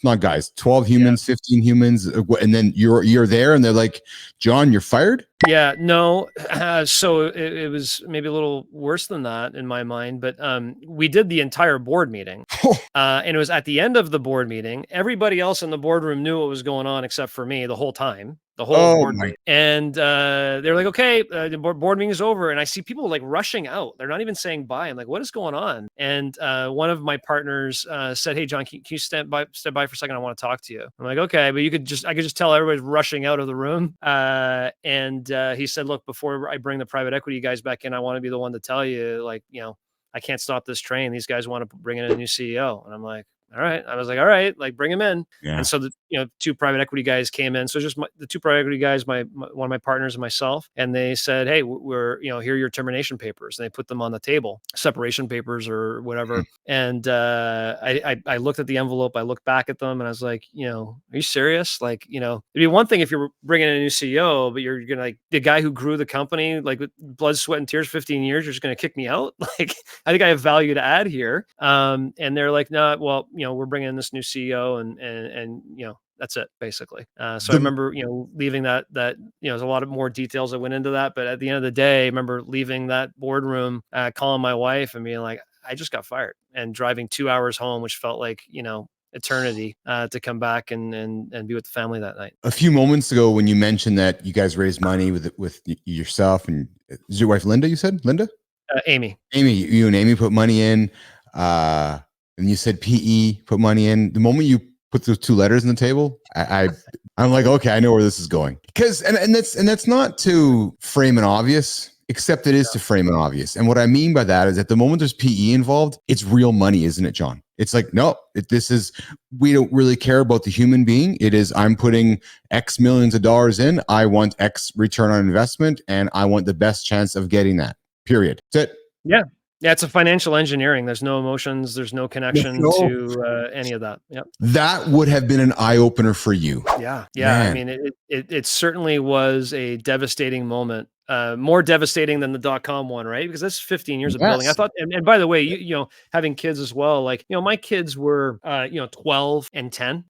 not guys, 12 humans, 15 humans, and then you're there and they're like, "John, you're fired"? Yeah, no. So it was maybe a little worse than that in my mind, but we did the entire board meeting. And it was at the end of the board meeting. Everybody else in the boardroom knew what was going on except for me the whole time. The whole board meeting. And they're like, "Okay, the board meeting is over." And I see people like rushing out. They're not even saying bye. I'm like, "What is going on?" And one of my partners said, "Hey, John, can you step by for a second? I want to talk to you." I'm like, "Okay," but I could just tell everybody's rushing out of the room. And he said, "Look, before I bring the private equity guys back in, I want to be the one to tell you, like, I can't stop this train. These guys want to bring in a new CEO." And I'm like, "All right." I was like, "All right, like, bring him in." Yeah. And so the two private equity guys came in. So just the two private equity guys, one of my partners and myself, and they said, "Hey, we're here are your termination papers." And they put them on the table, separation papers or whatever. And I looked at the envelope. I looked back at them, and I was like, "Are you serious? Like, it'd be one thing if you're bringing in a new CEO, but you're gonna, like, the guy who grew the company, like, with blood, sweat, and tears, 15 years, you're just gonna kick me out? Like, I think I have value to add here." And they're like, "No, well, we're bringing in this new CEO, and that's it, basically." So I remember, leaving that, there's a lot of more details that went into that. But at the end of the day, I remember leaving that boardroom, calling my wife and being like, "I just got fired," and driving 2 hours home, which felt like, eternity, to come back and be with the family that night. A few moments ago, when you mentioned that you guys raised money with yourself and is your wife Linda, you said? Linda? Amy, you and Amy put money in, and you said PE put money in. The moment you put those two letters on the table, I'm like, okay, I know where this is going. Because and that's not to frame an obvious, except it is to frame an obvious. And what I mean by that is, at the moment there's PE involved, it's real money, isn't it, John? It's like, no, we don't really care about the human being. It is, I'm putting X millions of dollars in. I want X return on investment, and I want the best chance of getting that, period. That's it. Yeah. Yeah, it's a financial engineering. There's no emotions. There's no connection to any of that. Yep. That would have been an eye opener for you. Yeah. Man. I mean, it certainly was a devastating moment. More devastating than the .com one, right? Because that's 15 years of building. I thought, and by the way, having kids as well, like, my kids were, 12 and 10.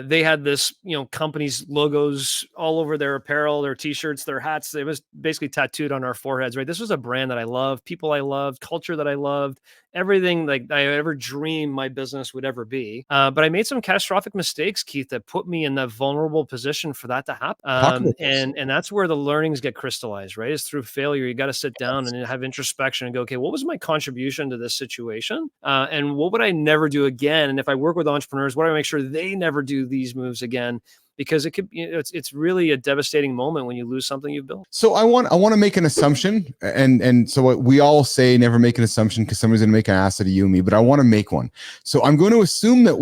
They had this, company's logos all over their apparel, their t-shirts, their hats. It was basically tattooed on our foreheads, right? This was a brand that I loved, people I loved, culture that I loved, everything like I ever dreamed my business would ever be. But I made some catastrophic mistakes, Keith, that put me in that vulnerable position for that to happen. And that's where the learnings get crystallized, right? It's through failure. You got to sit down and have introspection and go, okay, what was my contribution to this situation? And what would I never do again? And if I work with entrepreneurs, what do I make sure they never do these moves again? Because it could, it's really a devastating moment when you lose something you've built. So I want to make an assumption, and so we all say never make an assumption because somebody's going to make an ass out of you and me, but I want to make one. So I'm going to assume that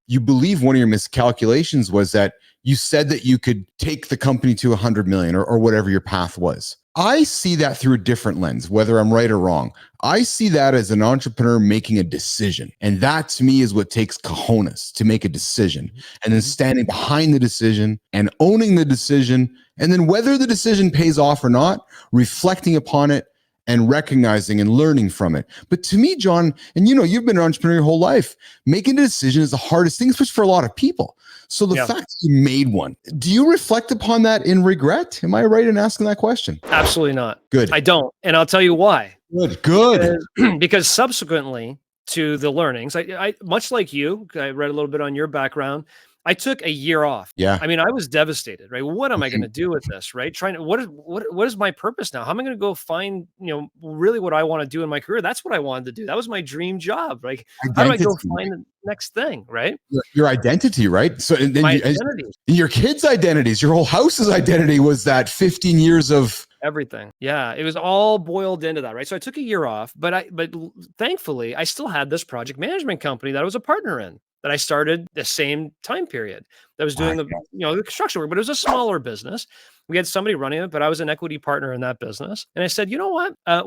you believe one of your miscalculations was that you said that you could take the company to 100 million or whatever your path was. I see that through a different lens, whether I'm right or wrong. I see that as an entrepreneur making a decision. And that to me is what takes cojones to make a decision. And then standing behind the decision and owning the decision. And then whether the decision pays off or not, reflecting upon it and recognizing and learning from it. But to me, John, and you know, you've been an entrepreneur your whole life, making a decision is the hardest thing, especially for a lot of people. So the fact that you made one, do you reflect upon that in regret? Am I right in asking that question? Absolutely not. Good. I don't. And I'll tell you why. Good. Because subsequently to the learnings, I much like you, I read a little bit on your background. I took a year off. Yeah. I mean, I was devastated, right? What am I going to do with this, right? Trying to, what is my purpose now? How am I going to go find, really what I want to do in my career? That's what I wanted to do. That was my dream job. Like, how do I go find the next thing, right? Your identity, right? So and then my identity. Your kids' identities, your whole house's identity was that 15 years of everything. Yeah, it was all boiled into that, right? So I took a year off, but thankfully I still had this project management company that I was a partner in, that I started the same time period, that was doing the construction work, but it was a smaller business. We had somebody running it, but I was an equity partner in that business. And I said, you know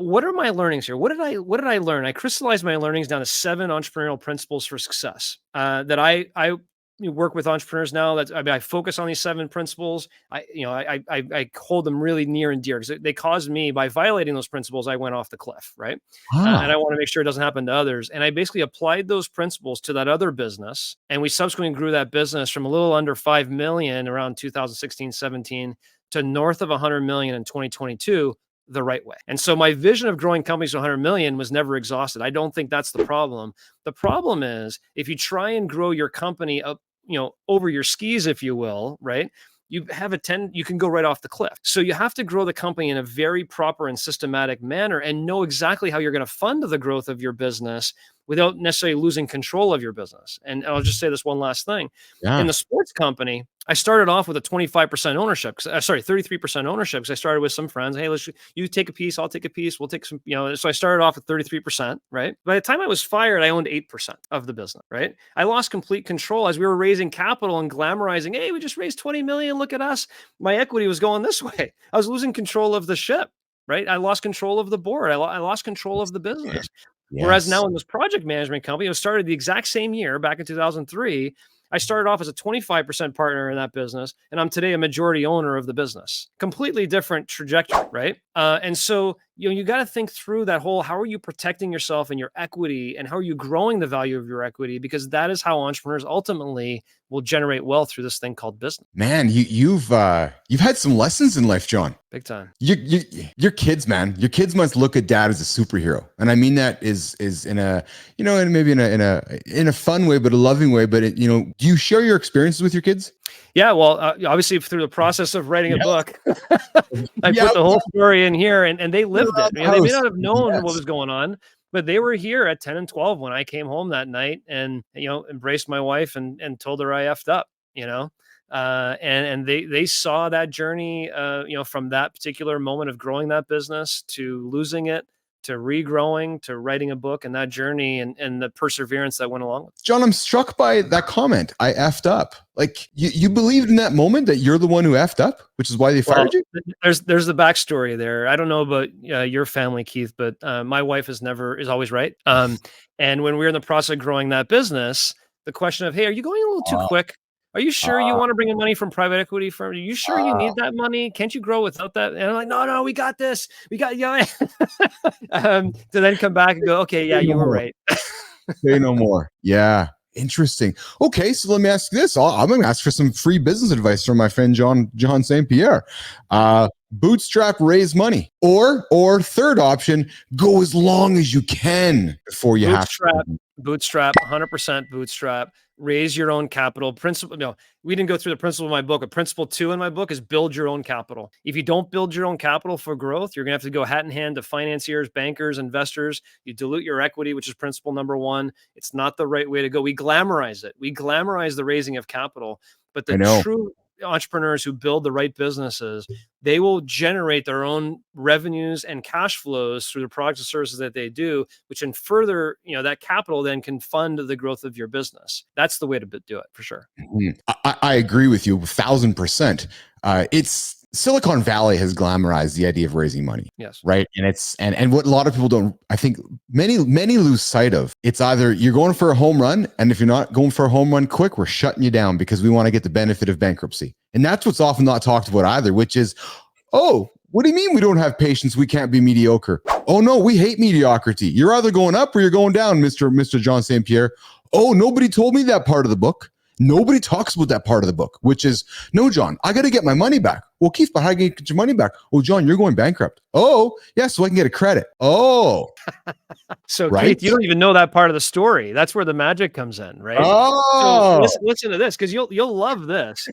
what are my learnings here? What did I learn? I crystallized my learnings down to 7 entrepreneurial principles for success that I work with entrepreneurs now. I focus on these 7 principles. I hold them really near and dear because they caused me, by violating those principles, I went off the cliff, right? And I want to make sure it doesn't happen to others. And I basically applied those principles to that other business. And we subsequently grew that business from a little under 5 million around 2016, 17 to north of 100 million in 2022. The right way. And so my vision of growing companies to 100 million was never exhausted. I don't think that's the problem. The problem is if you try and grow your company up, over your skis, if you will, right? You can go right off the cliff. So you have to grow the company in a very proper and systematic manner and know exactly how you're going to fund the growth of your business without necessarily losing control of your business. And I'll just say this one last thing. In the sports company, I started off with a 25% ownership, 33% ownership. Because I started with some friends. Hey, you take a piece, I'll take a piece. We'll take some, so I started off at 33%, right? By the time I was fired, I owned 8% of the business, right? I lost complete control as we were raising capital and glamorizing. Hey, we just raised 20 million. Look at us. My equity was going this way. I was losing control of the ship, right? I lost control of the board. I lost control of the business. Yes. Whereas now in this project management company, it was started the exact same year, back in 2003. I started off as a 25% partner in that business, and I'm today a majority owner of the business. Completely different trajectory, right? And so, you got to think through that whole, how are you protecting yourself and your equity, and how are you growing the value of your equity? Because that is how entrepreneurs ultimately will generate wealth through this thing called business. Man, you've had some lessons in life, John. Big time. Your kids, man, your kids must look at dad as a superhero, and I mean that is in a and maybe in a fun way, but a loving way. But do you share your experiences with your kids? Yeah, well, obviously through the process of writing a book, I put the whole story in here, and they lived it. They may not have known what was going on, but they were here at 10 and 12 when I came home that night and, embraced my wife and told her I effed up, and they saw that journey, from that particular moment of growing that business to losing it, to regrowing, to writing a book, and that journey and the perseverance that went along with it. John, I'm struck by that comment. I effed up. Like you believed in that moment that you're the one who effed up, which is why they fired you? There's the backstory there. I don't know about your family, Keith, but my wife is always right. And when we were in the process of growing that business, the question of, hey, are you going a little too quick? Are you sure you want to bring in money from private equity firm? Are you sure you need that money? Can't you grow without that? And I'm like, no, we got this. We got, to then come back and go, okay, yeah, you were right. Say no more. Yeah. Interesting. Okay. So let me ask you this. I'm going to ask for some free business advice from my friend, John St. Pierre. Bootstrap, raise money, or third option, go as long as you can before you bootstrap, 100% bootstrap, raise your own capital. We didn't go through the principle of my book, but principle 2 in my book is build your own capital. If you don't build your own capital for growth, you're going to have to go hat in hand to financiers, bankers, investors. You dilute your equity, which is principle number 1. It's not the right way to go. We glamorize it. We glamorize the raising of capital, but the entrepreneurs who build the right businesses, they will generate their own revenues and cash flows through the products and services that they do, which in further, that capital then can fund the growth of your business. That's the way to do it for sure. I agree with you 1,000%. It's Silicon Valley has glamorized the idea of raising money. Yes. Right. And what a lot of people don't, I think many lose sight of, it's either you're going for a home run, and if you're not going for a home run quick, we're shutting you down because we want to get the benefit of bankruptcy. And that's what's often not talked about either, which is, oh, what do you mean we don't have patience? We can't be mediocre. Oh no, we hate mediocrity. You're either going up or you're going down, Mr. John St. Pierre. Oh, nobody told me that part of the book. Nobody talks about that part of the book, which is, no, John, I got to get my money back. Well, Keith, but how do you get your money back? Oh, John, you're going bankrupt. Oh, yeah, so I can get a credit. Oh. So, right? Keith, you don't even know that part of the story. That's where the magic comes in, right? Oh. So listen to this, because you'll love this.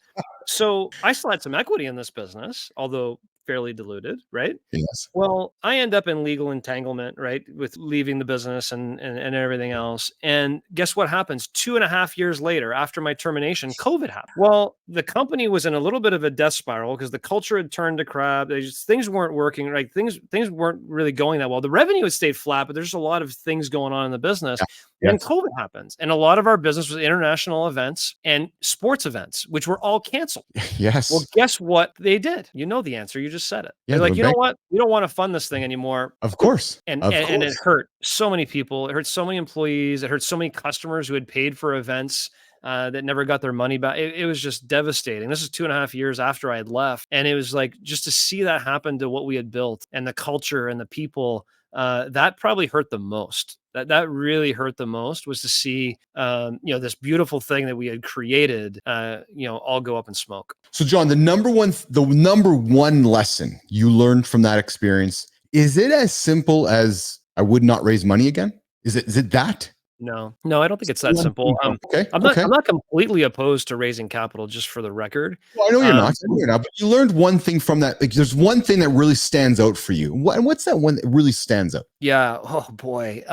So I still had some equity in this business, although fairly diluted, right? Yes. Well, I end up in legal entanglement, right, with leaving the business and everything else. And guess what happens? 2.5 years later, after my termination, COVID happened. Well, the company was in a little bit of a death spiral because the culture had turned to crap. Things weren't working, right? Things weren't really going that well. The revenue had stayed flat, but there's a lot of things going on in the business. Yeah. Then COVID happens, and a lot of our business was international events and sports events, which were all canceled. Yes. Well, guess what they did? You know the answer. You just said it. Yeah, they're like, you know what? We don't want to fund this thing anymore. Of course. And it hurt so many people. It hurt so many employees. It hurt so many customers who had paid for events that never got their money back. It was just devastating. This is 2.5 years after I had left. And it was like, just to see that happen to what we had built and the culture and the people, that probably hurt the most. That really hurt the most, was to see, this beautiful thing that we had created, all go up in smoke. So, John, the number one lesson you learned from that experience, is it as simple as I would not raise money again? Is it that? No, I don't think it's that simple. Okay. I'm not completely opposed to raising capital, just for the record. Well, I know you're not, but you learned one thing from that. Like, there's one thing that really stands out for you. What's that one that really stands out? Yeah. Oh boy.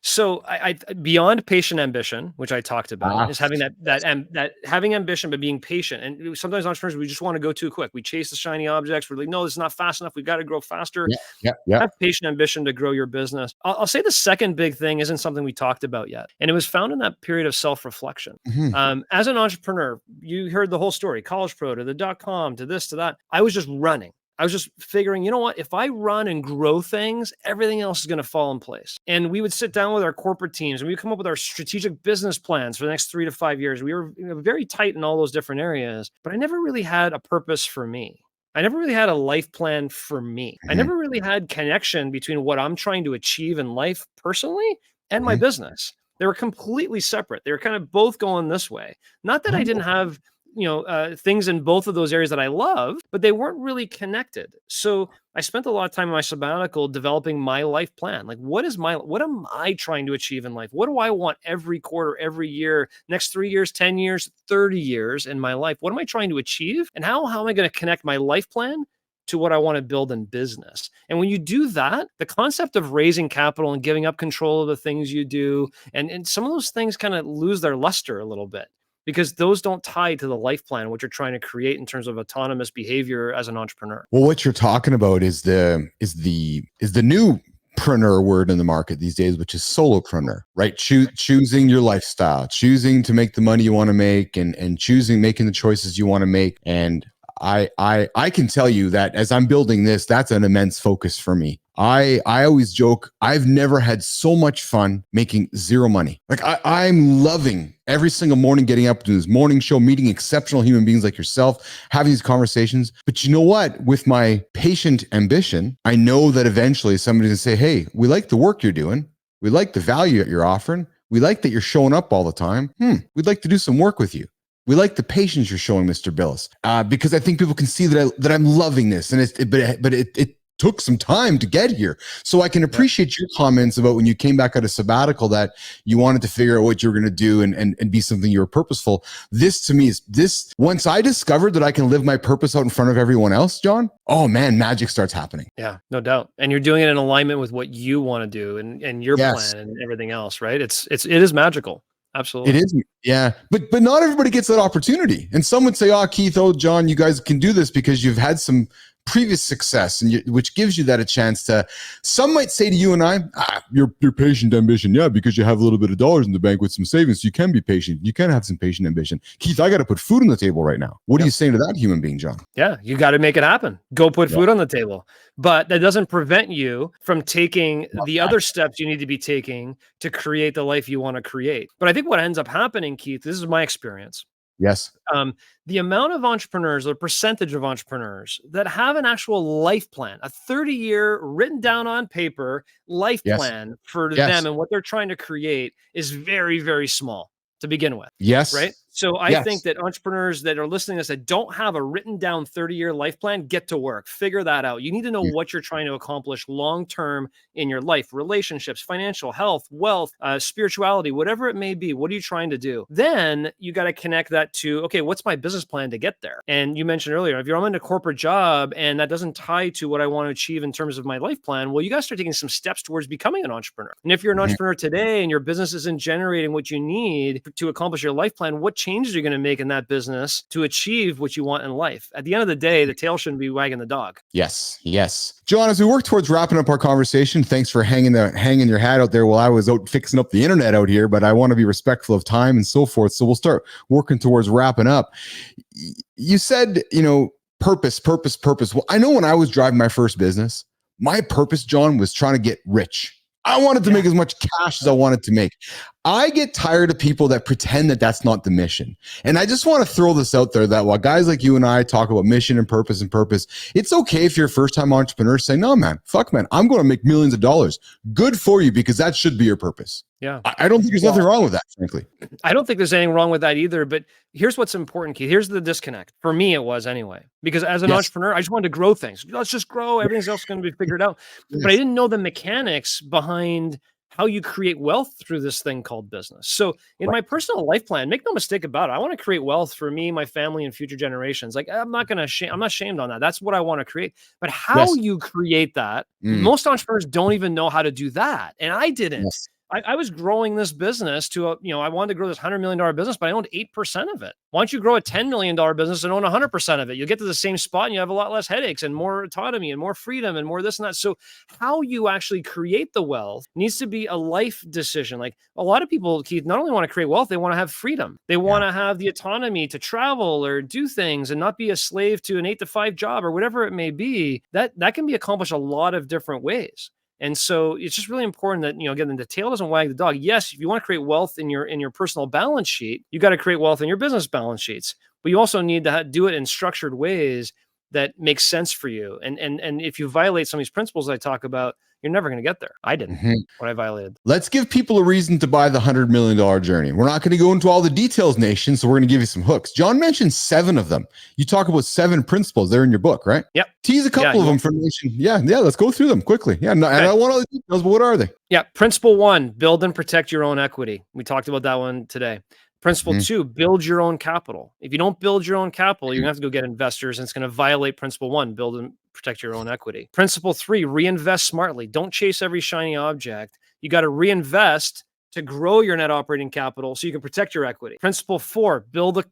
So I beyond patient ambition, which I talked about, is having that having ambition, but being patient. And sometimes entrepreneurs, we just want to go too quick. We chase the shiny objects. We're like, no, this is not fast enough. We've got to grow faster. Yeah. Have patient ambition to grow your business. I'll say the second big thing isn't something we talked about yet. And it was found in that period of self-reflection. Mm-hmm. As an entrepreneur, you heard the whole story, college pro to the .com to this, to that. I was just running. I was just figuring, you know what, if I run and grow things, everything else is going to fall in place. And we would sit down with our corporate teams and we would come up with our strategic business plans for the next 3 to 5 years. We were very tight in all those different areas, but I never really had a purpose for me. I never really had a life plan for me. I never really had connection between what I'm trying to achieve in life personally and my business. They were completely separate. They were kind of both going this way. Not that I didn't have things in both of those areas that I love, but they weren't really connected. So I spent a lot of time in my sabbatical developing my life plan. Like, what am I trying to achieve in life? What do I want every quarter, every year, next 3 years, 10 years, 30 years in my life? What am I trying to achieve? And how am I going to connect my life plan to what I want to build in business? And when you do that, the concept of raising capital and giving up control of the things you do, and some of those things kind of lose their luster a little bit, because those don't tie to the life plan, which you're trying to create in terms of autonomous behavior as an entrepreneur. Well, what you're talking about is the new preneur word in the market these days, which is solopreneur, right? Choosing your lifestyle, choosing to make the money you want to make, and making the choices you want to make. And I can tell you that as I'm building this, that's an immense focus for me. I always joke, I've never had so much fun making zero money. Like, I'm loving every single morning getting up to this morning show, meeting exceptional human beings like yourself, having these conversations. But you know what? With my patient ambition, I know that eventually somebody's gonna say, hey, we like the work you're doing. We like the value that you're offering. We like that you're showing up all the time. We'd like to do some work with you. We like the patience you're showing, Mr. Bilous, because I think people can see that I'm loving this, and it took some time to get here. So I can appreciate your comments about when you came back out of sabbatical that you wanted to figure out what you were going to do and be something you were purposeful. This to me is once I discovered that I can live my purpose out in front of everyone else, John, oh man, magic starts happening. Yeah, no doubt. And you're doing it in alignment with what you want to do and your plan and everything else, right? It is magical. Absolutely. It is. Yeah. But not everybody gets that opportunity. And some would say, oh, Keith, oh, John, you guys can do this because you've had some previous success, and which gives you that a chance to. Some might say to you and I, you're patient ambition. Yeah, because you have a little bit of dollars in the bank with some savings. So you can be patient. You can have some patient ambition. Keith, I got to put food on the table right now. What are you saying to that human being, John? Yeah, you got to make it happen. Go put food on the table. But that doesn't prevent you from taking the other steps you need to be taking to create the life you want to create. But I think what ends up happening, Keith, this is my experience. Yes. The amount of entrepreneurs, the percentage of entrepreneurs that have an actual life plan, a 30-year written down on paper life plan for them and what they're trying to create is very, very small to begin with. Yes. Right. So I think that entrepreneurs that are listening to this that don't have a written down 30-year life plan, get to work, figure that out. You need to know what you're trying to accomplish long-term in your life, relationships, financial, health, wealth, spirituality, whatever it may be. What are you trying to do? Then you got to connect that to, okay, what's my business plan to get there? And you mentioned earlier, if I'm in a corporate job and that doesn't tie to what I want to achieve in terms of my life plan, well, you got to start taking some steps towards becoming an entrepreneur. And if you're an entrepreneur today and your business isn't generating what you need to accomplish your life plan, what changes are you going to make in that business to achieve what you want in life? At the end of the day, the tail shouldn't be wagging the dog. Yes. John, as we work towards wrapping up our conversation, thanks for hanging your hat out there while I was out fixing up the internet out here, but I want to be respectful of time and so forth. So we'll start working towards wrapping up. You said, purpose. Well, I know when I was driving my first business, my purpose, John, was trying to get rich. I wanted to make as much cash as I wanted to make. I get tired of people that pretend that that's not the mission. And I just want to throw this out there that while guys like you and I talk about mission and purpose, it's okay if you're a first-time entrepreneur say, no, man, I'm going to make millions of dollars. Good for you, because that should be your purpose. Yeah. I don't think there's nothing wrong with that, frankly. I don't think there's anything wrong with that either. But here's what's important, Keith. Here's the disconnect. For me, it was anyway. Because as an entrepreneur, I just wanted to grow things. Let's just grow. Everything else is going to be figured out. But I didn't know the mechanics behind how you create wealth through this thing called business. So in my personal life plan, make no mistake about it, I want to create wealth for me, my family, and future generations. Like I'm not shamed on that. That's what I want to create. But how you create that, most entrepreneurs don't even know how to do that. And I didn't. I was growing this business to I wanted to grow this $100 million business, but I owned 8% of it. Why don't you grow a $10 million business and own 100% of it? You'll get to the same spot and you have a lot less headaches and more autonomy and more freedom and more this and that. So how you actually create the wealth needs to be a life decision. Like a lot of people, Keith, not only want to create wealth, they want to have freedom. They want to have the autonomy to travel or do things and not be a slave to an 8-to-5 job or whatever it may be. That can be accomplished a lot of different ways. And so it's just really important that, again, the tail doesn't wag the dog. Yes, if you want to create wealth in your personal balance sheet, you got to create wealth in your business balance sheets. But you also need to do it in structured ways that make sense for you. And if you violate some of these principles I talk about, you're never going to get there. I didn't when I violated. Let's give people a reason to buy the $100 million journey. We're not going to go into all the details, nation. So we're going to give you some hooks. John mentioned 7 of them. You talk about 7 principles. They're in your book, right? Yep. Tease a couple of them for nation. Yeah. Let's go through them quickly. Yeah. No, okay. And I want all the details, but what are they? Yeah. Principle 1, build and protect your own equity. We talked about that one today. Principle 2, build your own capital. If you don't build your own capital, you're going to have to go get investors, and it's going to violate principle 1, build and protect your own equity. Principle 3, reinvest smartly. Don't chase every shiny object. You got to reinvest to grow your net operating capital so you can protect your equity. Principle 4, build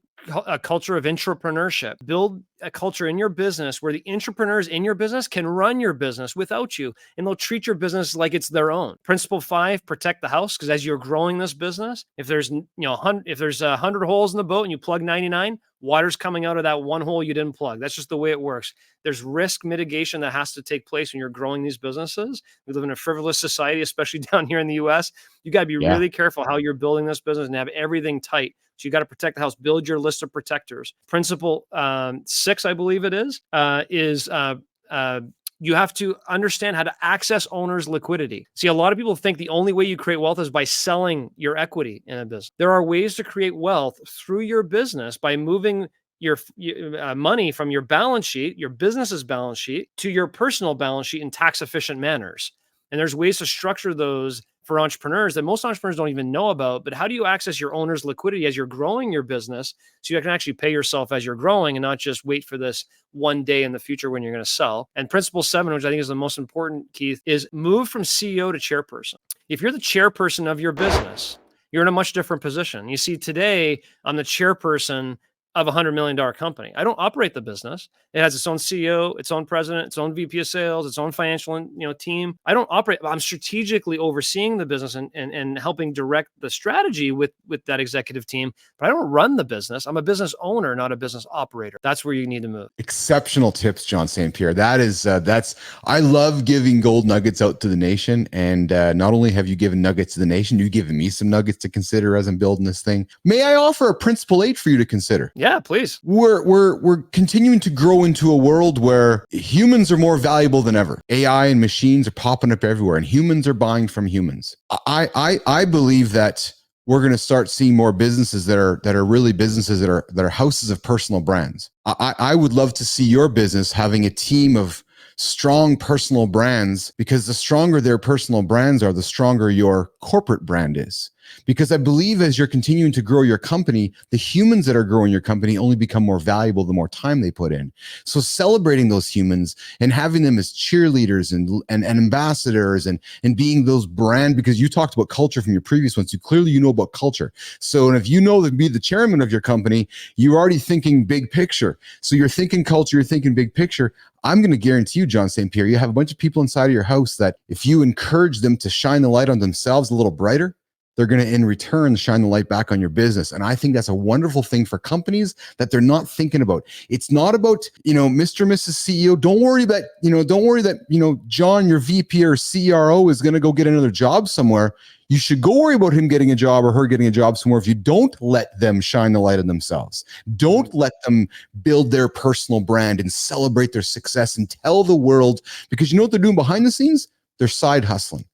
a culture of intrapreneurship. Build a culture in your business where the entrepreneurs in your business can run your business without you, and they'll treat your business like it's their own. Principle 5, protect the house, because as you're growing this business, if there's 100 holes in the boat and you plug 99, water's coming out of that one hole you didn't plug. That's just the way it works. There's risk mitigation that has to take place when you're growing these businesses. We live in a frivolous society, especially down here in the US. You got to be really careful how you're building this business and have everything tight. So you got to protect the house, build your list of protectors. Principle 6, I believe it is you have to understand how to access owners' liquidity. See, a lot of people think the only way you create wealth is by selling your equity in a business. There are ways to create wealth through your business by moving your money from your balance sheet, your business's balance sheet, to your personal balance sheet in tax-efficient manners. And there's ways to structure those for entrepreneurs that most entrepreneurs don't even know about. But how do you access your owner's liquidity as you're growing your business so you can actually pay yourself as you're growing and not just wait for this one day in the future when you're going to sell? And principle 7, which I think is the most important, Keith, is move from CEO to chairperson. If you're the chairperson of your business, you're in a much different position. You see, today I'm the chairperson of $100 million company. I don't operate the business. It has its own CEO, its own president, its own VP of sales, its own financial team. I don't operate. I'm strategically overseeing the business and helping direct the strategy with that executive team. But I don't run the business. I'm a business owner, not a business operator. That's where you need to move. Exceptional tips, John St. Pierre. I love giving gold nuggets out to the nation. And not only have you given nuggets to the nation, you've given me some nuggets to consider as I'm building this thing. May I offer a principle 8 for you to consider? Yeah, please. We're continuing to grow into a world where humans are more valuable than ever. AI and machines are popping up everywhere, and humans are buying from humans. I believe that we're going to start seeing more businesses that are really businesses that are houses of personal brands. I would love to see your business having a team of strong personal brands, because the stronger their personal brands are, the stronger your corporate brand is. Because I believe as you're continuing to grow your company, the humans that are growing your company only become more valuable the more time they put in. So celebrating those humans and having them as cheerleaders and ambassadors and being those brand, because you talked about culture from your previous ones, you know about culture. So, and if you know to be the chairman of your company, you're already thinking big picture. So you're thinking culture, you're thinking big picture. I'm going to guarantee you, John St. Pierre, you have a bunch of people inside of your house that if you encourage them to shine the light on themselves a little brighter, they're going to in return shine the light back on your business. And I think that's a wonderful thing for companies that they're not thinking about. It's not about, Mr. and Mrs. CEO. Don't worry that, John, your VP or CRO is going to go get another job somewhere. You should go worry about him getting a job or her getting a job somewhere if you don't let them shine the light on themselves. Don't let them build their personal brand and celebrate their success and tell the world, because you know what they're doing behind the scenes? They're side hustling.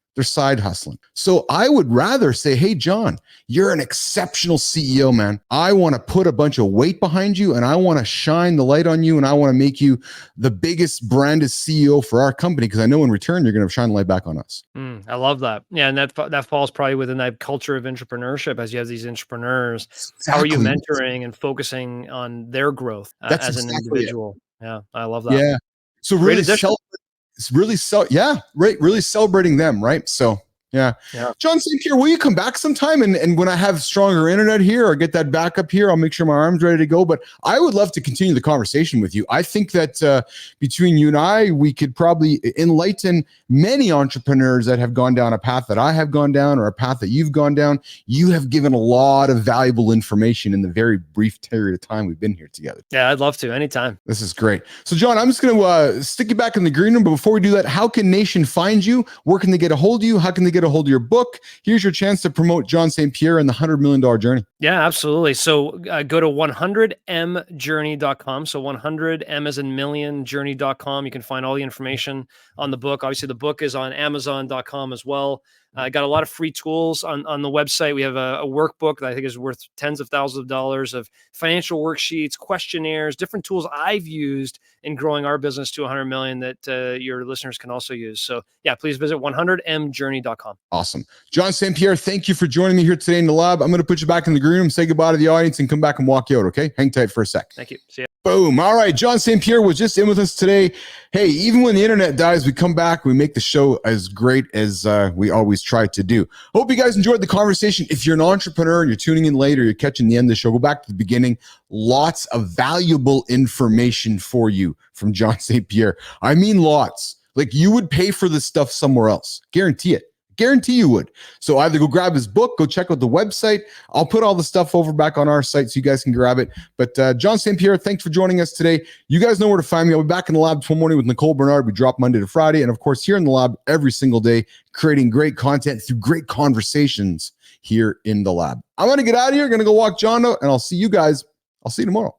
So I would rather say, hey, John, you're an exceptional CEO, man. I want to put a bunch of weight behind you and I want to shine the light on you and I want to make you the biggest branded CEO for our company, because I know in return, you're going to shine the light back on us. I love that. Yeah. And that falls probably within that culture of entrepreneurship. As you have these entrepreneurs, How are you mentoring and focusing on their growth as an individual? Yeah. I love that. Yeah. So really really celebrating them, right? So yeah. John St. Pierre, will you come back sometime? And when I have stronger internet here or get that backup here, I'll make sure my arm's ready to go. But I would love to continue the conversation with you. I think that between you and I, we could probably enlighten many entrepreneurs that have gone down a path that I have gone down or a path that you've gone down. You have given a lot of valuable information in the very brief period of time we've been here together. Yeah, I'd love to anytime. This is great. So John, I'm just going to stick you back in the green room. But before we do that, how can Nation find you? Where can they get a hold of you? How can they get a hold of your book? Here's your chance to promote John St. Pierre and the $100 million journey. Yeah, absolutely. So go to 100mjourney.com. So 100M as in million journey.com. You can find all the information on the book. Obviously, the book is on Amazon.com as well. I got a lot of free tools on the website. We have a workbook that I think is worth tens of thousands of dollars of financial worksheets, questionnaires, different tools I've used in growing our business to 100 million that your listeners can also use. So yeah, please visit 100mjourney.com. Awesome. John St. Pierre, thank you for joining me here today in the lab. I'm going to put you back in the green room, say goodbye to the audience, and come back and walk you out, okay? Hang tight for a sec. Thank you. See ya. Boom. All right. John St. Pierre was just in with us today. Hey, even when the internet dies, we come back, we make the show as great as we always try to do. Hope you guys enjoyed the conversation. If you're an entrepreneur and you're tuning in later, you're catching the end of the show, go back to the beginning. Lots of valuable information for you from John St. Pierre. I mean, lots. Like you would pay for this stuff somewhere else. Guarantee it. Guarantee you would. So either go grab his book, go check out the website. I'll put all the stuff over back on our site so you guys can grab it. But John St. Pierre, thanks for joining us today. You guys know where to find me. I'll be back in the lab tomorrow morning with Nicole Bernard. We drop Monday to Friday. And of course, here in the lab every single day, creating great content through great conversations here in the lab. I'm going to get out of here. Going to go walk John out, and I'll see you guys. I'll see you tomorrow.